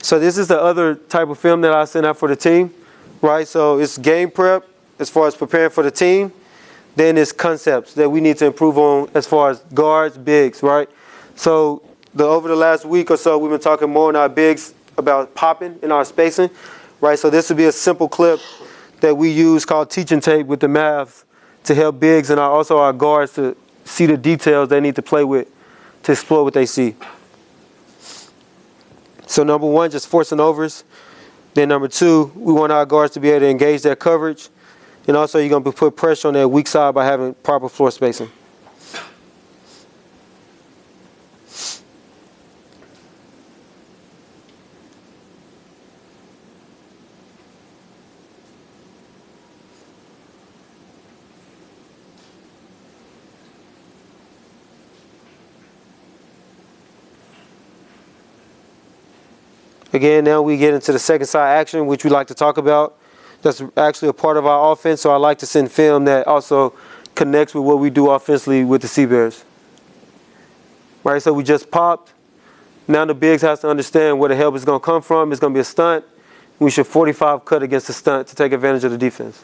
So this is the other type of film that I send out for the team, right? So it's game prep as far as preparing for the team. Then it's concepts that we need to improve on as far as guards, bigs, right? So over the last week or so, we've been talking more on our bigs about popping in our spacing, right? So this would be a simple clip that we use called teaching tape with the Mavs to help bigs and also our guards to see the details they need to play with to explore what they see. So number one, just forcing overs. Then number two, we want our guards to be able to engage their coverage. And also you're going to put pressure on that weak side by having proper floor spacing. Again, now we get into the second side action, which we like to talk about. That's actually a part of our offense, so I like to send film that also connects with what we do offensively with the Sea Bears. Right, so we just popped. Now the bigs has to understand where the help is going to come from. It's going to be a stunt. We should 45 cut against the stunt to take advantage of the defense.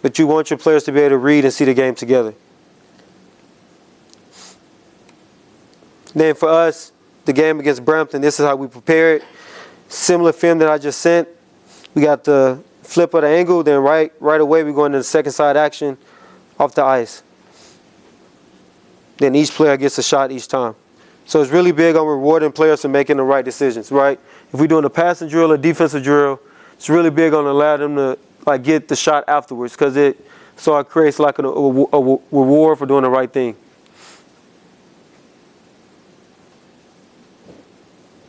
But you want your players to be able to read and see the game together. Then for us, the game against Brampton, this is how we prepare it. Similar film that I just sent. We got the flip of the angle, then right away we go into the second side action off the ice. Then each player gets a shot each time. So it's really big on rewarding players for making the right decisions, right? If we're doing a passing drill or defensive drill, it's really big on allowing them to get the shot afterwards, because it creates like a reward for doing the right thing.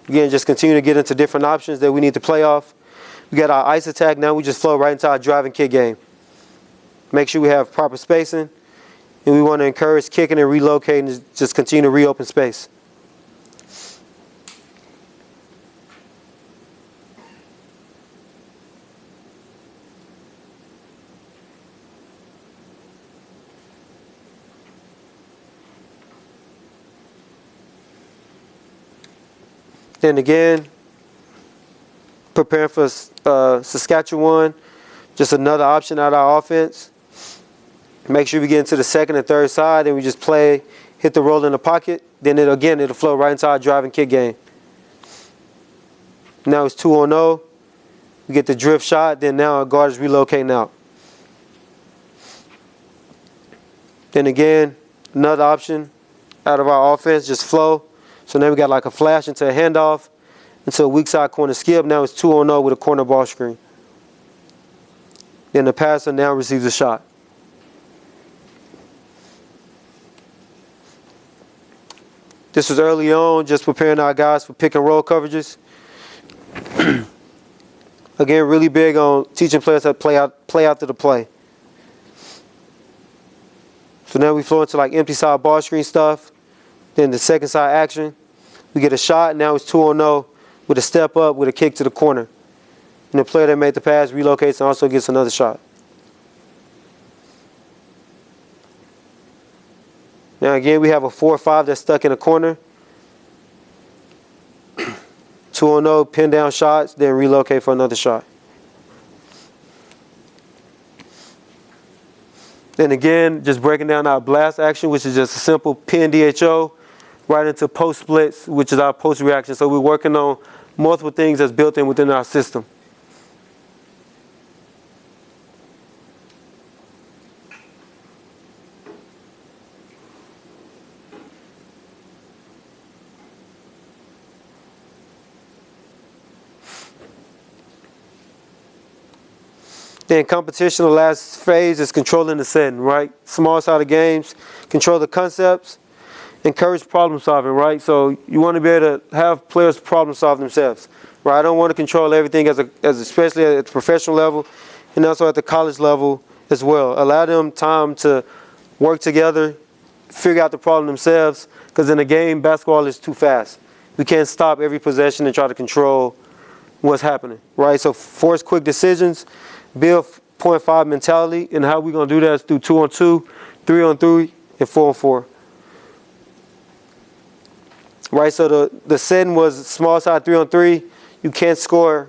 Again, just continue to get into different options that we need to play off. We got our ice attack. Now we just flow right into our drive and kick game. Make sure we have proper spacing. And we want to encourage kicking and relocating to just continue to reopen space. Then again, preparing for Saskatchewan, just another option out of our offense. Make sure we get into the second and third side, and we just hit the roll in the pocket. Then it'll flow right into our drive and kick game. Now it's 2-0. We get the drift shot, then now our guard is relocating out. Then again, another option out of our offense, just flow. So now we got like a flash into a handoff, into a weak side corner skip. Now it's 2-0 with a corner ball screen. Then the passer now receives a shot. This was early on, just preparing our guys for pick and roll coverages. Again, really big on teaching players how to play out to the play. So now we flow into like empty side ball screen stuff. Then the second side action. We get a shot, now it's 2-0 with a step up with a kick to the corner. And the player that made the pass relocates and also gets another shot. Now again, we have a 4-5 that's stuck in the corner. 2-0, pin down shots, then relocate for another shot. Then again, just breaking down our blast action, which is just a simple pin DHO right into post splits, which is our post reaction. So we're working on multiple things that's built in within our system. Then competition, the last phase is controlling the setting, right? Small sided games, control the concepts, encourage problem solving, right? So you want to be able to have players problem solve themselves, right? I don't want to control everything as especially at the professional level and also at the college level as well. Allow them time to work together, figure out the problem themselves, because in a game, basketball is too fast. We can't stop every possession and try to control what's happening, right? So force quick decisions, build 0.5 mentality, and how we're going to do that is through 2-on-2, 3-on-3, and 4-on-4. Right, so the setting was small side 3-on-3. You can't score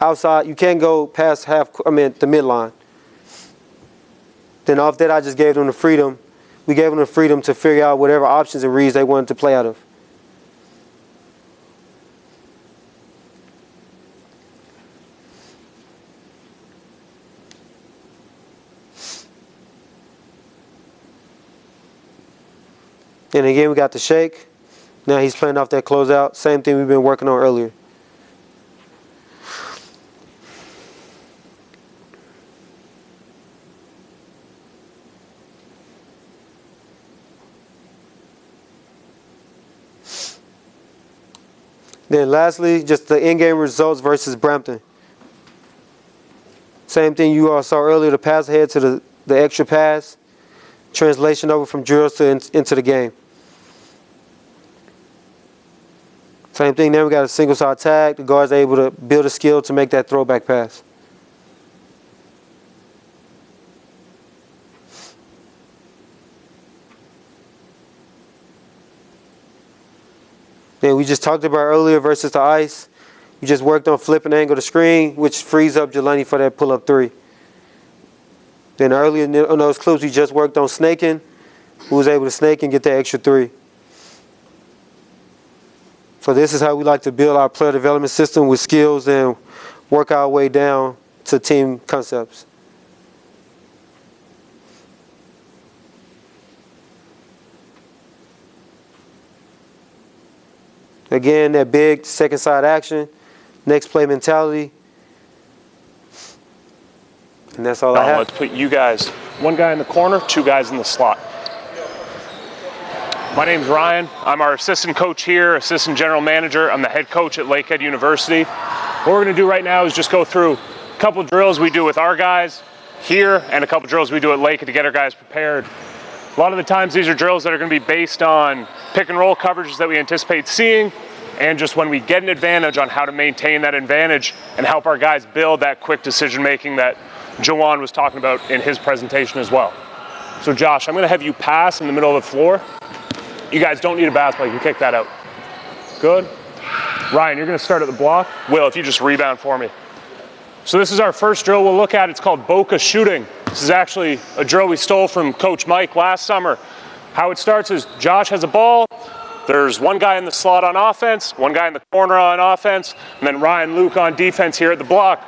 outside. You can't go past the midline. Then off that, I just gave them the freedom. We gave them the freedom to figure out whatever options and reads they wanted to play out of. And again, we got the shake. Now he's playing off that closeout. Same thing we've been working on earlier. Then lastly, just the in-game results versus Brampton. Same thing you all saw earlier, the pass ahead to the extra pass. Translation over from drills to into the game. Same thing, then we got a single side tag. The guard's able to build a skill to make that throwback pass. Then we just talked about earlier versus the ice. We just worked on flipping angle the screen, which frees up Jelani for that pull-up three. Then earlier in those clips, we just worked on snaking. Who was able to snake and get that extra three. So this is how we like to build our player development system with skills and work our way down to team concepts. Again, that big second side action, next play mentality. And that's all I have. Let's put you guys, one guy in the corner, two guys in the slot. My name's Ryan. I'm our assistant coach here, assistant general manager. I'm the head coach at Lakehead University. What we're going to do right now is just go through a couple drills we do with our guys here and a couple drills we do at Lakehead to get our guys prepared. A lot of the times these are drills that are going to be based on pick and roll coverages that we anticipate seeing and just when we get an advantage on how to maintain that advantage and help our guys build that quick decision making that Juwan was talking about in his presentation as well. So Josh, I'm going to have you pass in the middle of the floor. You guys don't need a basketball, you can kick that out. Good. Ryan, you're going to start at the block. Will, if you just rebound for me. So this is our first drill we'll look at. It's called Boca shooting. This is actually a drill we stole from Coach Mike last summer. How it starts is Josh has a ball. There's one guy in the slot on offense, one guy in the corner on offense, and then Ryan Luke on defense here at the block.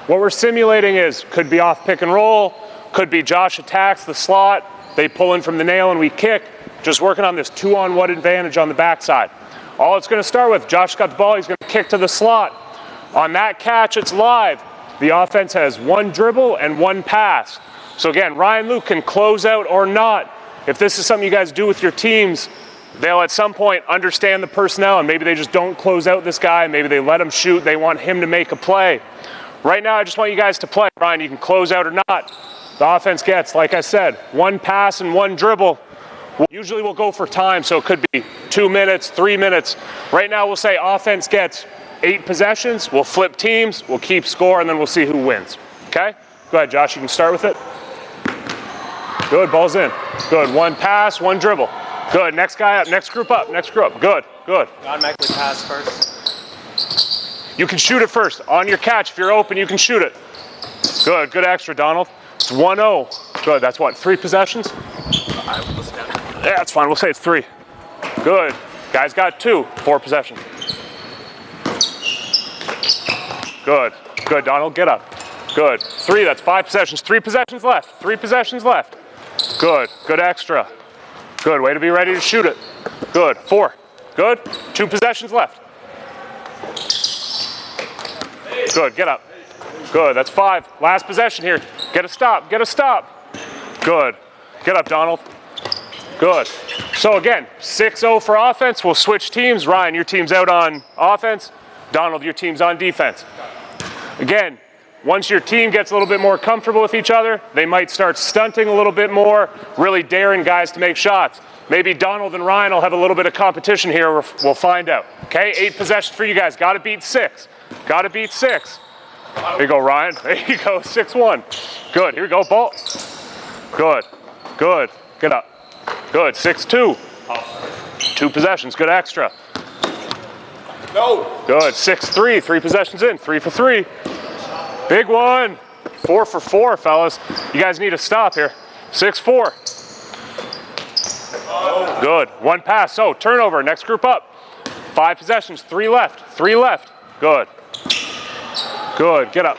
What we're simulating is, could be off pick and roll, could be Josh attacks the slot, they pull in from the nail and we kick. Just working on this 2-on-1 advantage on the backside. All it's going to start with, Josh got the ball, he's going to kick to the slot. On that catch, it's live. The offense has one dribble and one pass. So again, Ryan Luke can close out or not. If this is something you guys do with your teams, they'll at some point understand the personnel and maybe they just don't close out this guy, maybe they let him shoot, they want him to make a play. Right now, I just want you guys to play. Ryan, you can close out or not. The offense gets, like I said, one pass and one dribble. Usually we'll go for time, so it could be 2 minutes, 3 minutes. Right now we'll say offense gets 8 possessions. We'll flip teams, we'll keep score, and then we'll see who wins. Okay? Go ahead, Josh, you can start with it. Good, ball's in. Good, 1 pass, 1 dribble. Good, next guy up, next group up, next group up. Good, good. Automatically pass first. You can shoot it first. On your catch, if you're open, you can shoot it. Good, good extra, Donald. It's 1-0. Good, that's what, 3 possessions? Yeah, that's fine, we'll say it's 3. Good, guys got 2, 4 possessions. Good, good, Donald, get up. Good, 3, that's 5 possessions. 3 possessions left, 3 possessions left. Good, good extra. Good, way to be ready to shoot it. Good, 4, good, 2 possessions left. Good, get up. Good, that's 5. Last possession here. Get a stop, get a stop. Good, get up, Donald. Good. So again, 6-0 for offense. We'll switch teams. Ryan, your team's out on offense. Donald, your team's on defense. Again, once your team gets a little bit more comfortable with each other, they might start stunting a little bit more, really daring guys to make shots. Maybe Donald and Ryan will have a little bit of competition here. We'll find out. Okay, 8 possessions for you guys. Got to beat 6. Got to beat 6. There you go, Ryan. There you go, 6-1. Good, here we go, ball. Good, good, get up. Good, 6-2. 2 possessions, good extra. No. Good, 6-3, 3 possessions in, 3 for 3. Big one, 4 for 4, fellas. You guys need to stop here. 6-4. Good, 1 pass, so turnover, next group up. 5 possessions, 3 left, 3 left. Good. Good, get up.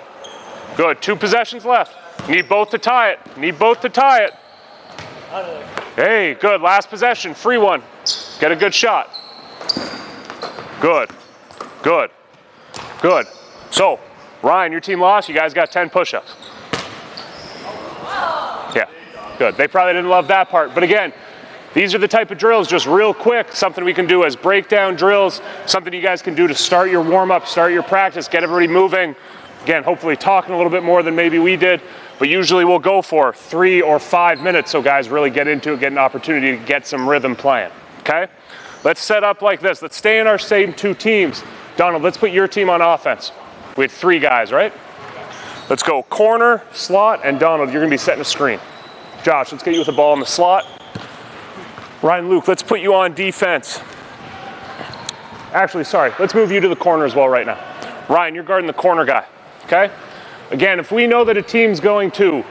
Good, 2 possessions left. Need both to tie it, need both to tie it. Hey, good, last possession, free one. Get a good shot. Good, good, good. So, Ryan, your team lost, you guys got 10 push-ups. Yeah, good. They probably didn't love that part, but again, these are the type of drills, just real quick, something we can do as breakdown drills, something you guys can do to start your warm-up, start your practice, get everybody moving. Again, hopefully talking a little bit more than maybe we did, but usually we'll go for 3 or 5 minutes so guys really get into it, get an opportunity to get some rhythm playing, okay? Let's set up like this. Let's stay in our same 2 teams. Donald, let's put your team on offense. We had 3 guys, right? Let's go corner, slot, and Donald, you're gonna be setting a screen. Josh, let's get you with the ball in the slot. Ryan, Luke, let's put you on defense. Actually, sorry, let's move you to the corner as well right now. Ryan, you're guarding the corner guy, okay? Again, if we know that a team's going to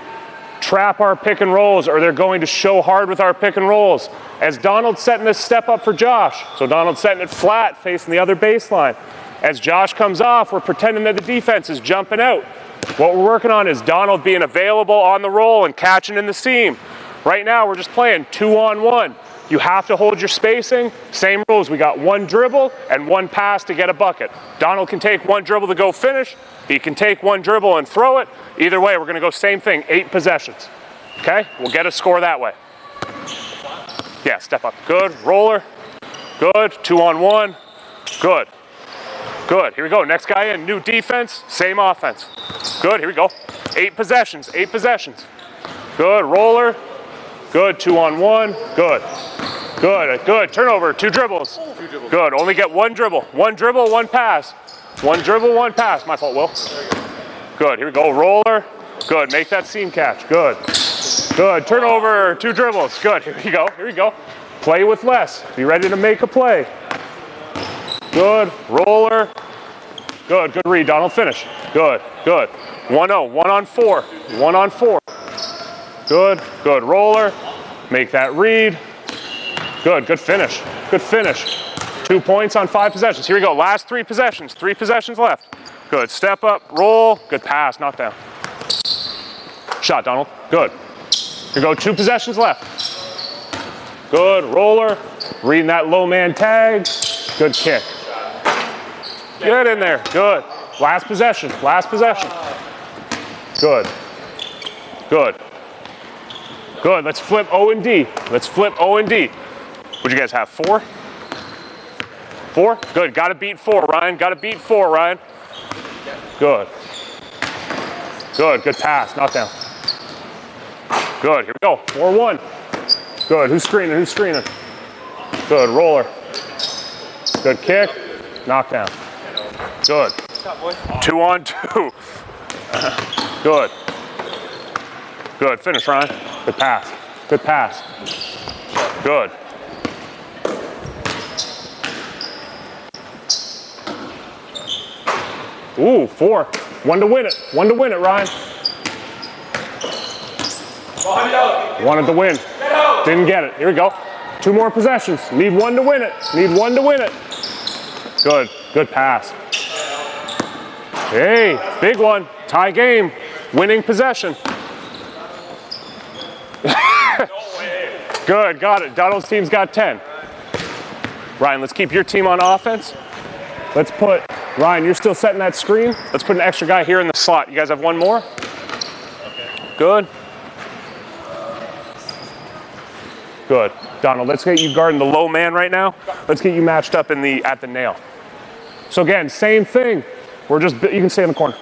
trap our pick and rolls or they're going to show hard with our pick and rolls, as Donald's setting this step up for Josh, so Donald's setting it flat, facing the other baseline. As Josh comes off, we're pretending that the defense is jumping out. What we're working on is Donald being available on the roll and catching in the seam. Right now, we're just playing 2-on-1. You have to hold your spacing. Same rules. We got 1 dribble and 1 pass to get a bucket. Donald can take 1 dribble to go finish. He can take 1 dribble and throw it. Either way, we're going to go same thing, 8 possessions. Okay? We'll get a score that way. Yeah, step up. Good. Roller. Good. 2-on-1. Good. Good. Here we go. Next guy in. New defense. Same offense. Good. Here we go. 8 possessions. 8 possessions. Good. Roller. Good, 2-on-1, good. Good, good, turnover, 2 dribbles. Good, only get 1 dribble. 1 dribble, 1 pass. 1 dribble, 1 pass. My fault, Will. Good, here we go, roller. Good, make that seam catch, good. Good, turnover, 2 dribbles. Good, here we go, here we go. Play with less, be ready to make a play. Good, roller. Good, good read, Donald, finish. Good, good. 1-0, 1-on-4, 1-on-4. Good, good roller, make that read. Good, good finish, good finish. 2 points on 5 possessions. Here we go, last 3 possessions, 3 possessions left. Good, step up, roll, good pass, knock down. Shot, Donald, good. Here we go, 2 possessions left. Good, roller, reading that low man tag, good kick. Get in there, good. Last possession, last possession. Good, good. Good, let's flip O and D. Let's flip O and D. What'd you guys have, 4? 4? Good, gotta beat 4, Ryan. Gotta beat 4, Ryan. Good. Good, good pass, knock down. Good, here we go, 4-1. Good. Who's screening? Who's screening? Good. Roller. Good kick. Knockdown. Good. 2 on 2. Good. Good. Finish, Ryan. Good pass. Good pass. Good. Ooh, 4. 1 to win it. 1 to win it, Ryan. Wanted to win. Didn't get it. Here we go. 2 more possessions. Need 1 to win it. Need 1 to win it. Good. Good pass. Hey, big one. Tie game. Winning possession. Good. Got it. Donald's team's got 10. Ryan, let's keep your team on offense. Let's put, Ryan, you're still setting that screen. Let's put an extra guy here in the slot. You guys have 1 more? Good. Good. Donald, let's get you guarding the low man right now. Let's get you matched up at the nail. So again, same thing. You can stay in the corner.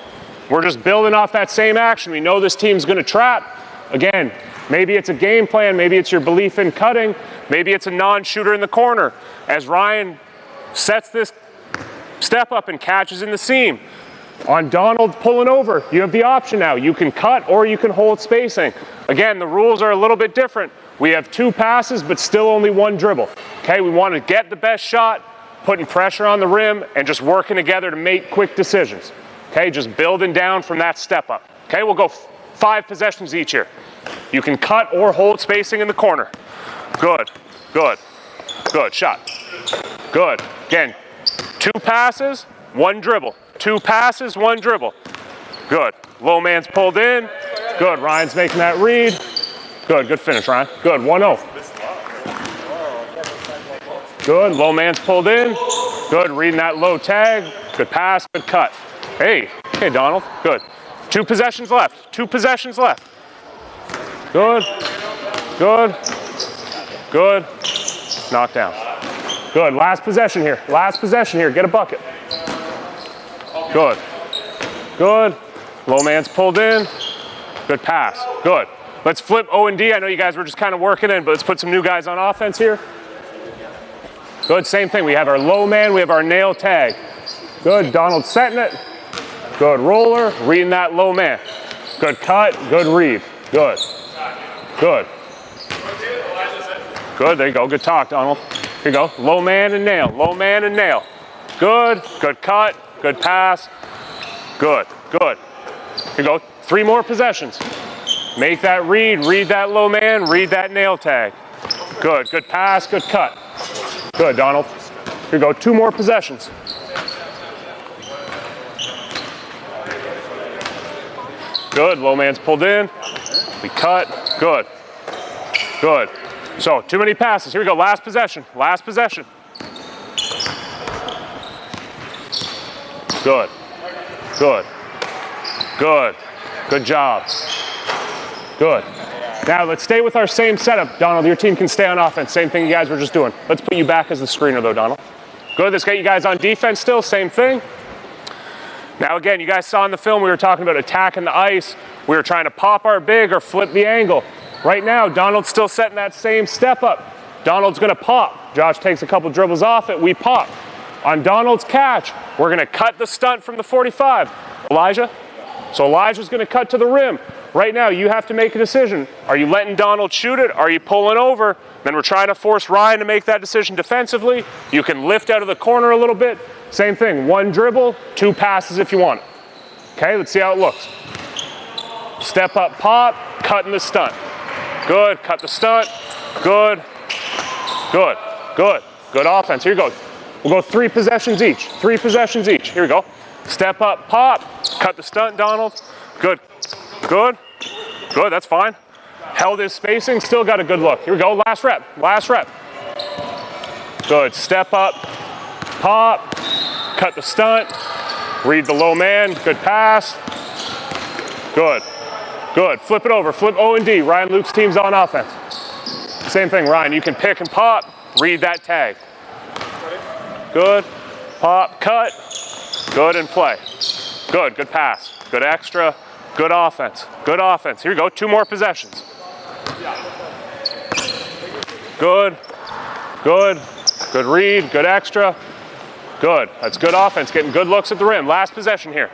We're just building off that same action. We know this team's gonna trap. Again, maybe it's a game plan, maybe it's your belief in cutting, maybe it's a non-shooter in the corner. As Ryan sets this step up and catches in the seam, on Donald pulling over, you have the option now. You can cut or you can hold spacing. Again, the rules are a little bit different. We have 2 passes, but still only 1 dribble. Okay, we want to get the best shot, putting pressure on the rim, and just working together to make quick decisions. Okay, just building down from that step up. Okay, we'll go 5 possessions each here. You can cut or hold spacing in the corner. Good, good, good, shot. Good, again, 2 passes, 1 dribble. 2 passes, 1 dribble. Good, low man's pulled in. Good, Ryan's making that read. Good, good finish, Ryan. Good, 1-0. Good, low man's pulled in. Good, reading that low tag. Good pass, good cut. Hey, Donald, good. 2 possessions left, 2 possessions left. Good, good, good. Knockdown. Good, last possession here, get a bucket. Good, good. Low man's pulled in. Good pass, good. Let's flip O&D. I know you guys were just kind of working in, but let's put some new guys on offense here. Good, same thing. We have our low man, we have our nail tag. Good, Donald setting it. Good roller, reading that low man. Good cut, good read. Good, good. Good, there you go, good talk, Donald. Here you go, low man and nail, low man and nail. Good, good cut, good pass. Good, good. Here you go, 3 more possessions. Make that read that low man, read that nail tag. Good, good pass, good cut. Good, Donald. Here you go, 2 more possessions. Good, low man's pulled in. We cut, good, good. So, too many passes. Here we go, last possession, last possession. Good, good, good, good job. Good. Now let's stay with our same setup. Donald, your team can stay on offense. Same thing you guys were just doing. Let's put you back as the screener though, Donald. Good, let's get you guys on defense still, same thing. Now again, you guys saw in the film we were talking about attacking the ice. We were trying to pop our big or flip the angle. Right now, Donald's still setting that same step up. Donald's gonna pop. Josh takes a couple dribbles off it, we pop. On Donald's catch, we're gonna cut the stunt from the 45. Elijah? So Elijah's gonna cut to the rim. Right now, you have to make a decision. Are you letting Donald shoot it? Are you pulling over? Then we're trying to force Ryan to make that decision defensively. You can lift out of the corner a little bit. Same thing, 1 dribble, 2 passes if you want it. Okay, let's see how it looks. Step up, pop, cutting the stunt. Good, cut the stunt. Good, good, good. Good offense, here you go. We'll go 3 possessions each, 3 possessions each. Here we go. Step up, pop, cut the stunt, Donald. Good. Good, good, that's fine. Held his spacing, still got a good look. Here we go, last rep, last rep. Good, step up, pop, cut the stunt, read the low man, good pass. Good, good, flip it over, flip O&D. Ryan Luke's team's on offense. Same thing, Ryan, you can pick and pop, read that tag. Good, pop, cut, good, and play. Good, good pass, good extra. Good offense, good offense. Here we go, 2 more possessions. Good. Good. Good read. Good extra. Good. That's good offense. Getting good looks at the rim. Last possession here.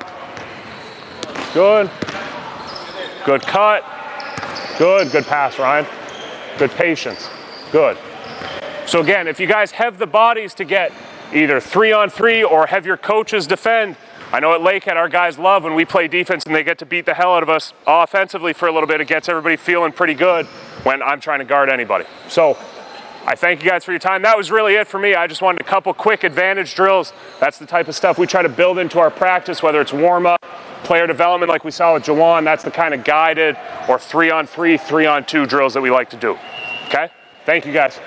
Good. Good cut. Good. Good pass, Ryan. Good patience. Good. So again, if you guys have the bodies to get either 3-on-3 or have your coaches defend, I know at Lakehead our guys love when we play defense and they get to beat the hell out of us offensively for a little bit. It gets everybody feeling pretty good when I'm trying to guard anybody. So I thank you guys for your time. That was really it for me. I just wanted a couple quick advantage drills. That's the type of stuff we try to build into our practice, whether it's warm-up, player development like we saw with Juwan. That's the kind of guided or 3-on-3, 3-on-2 drills that we like to do. Okay? Thank you guys.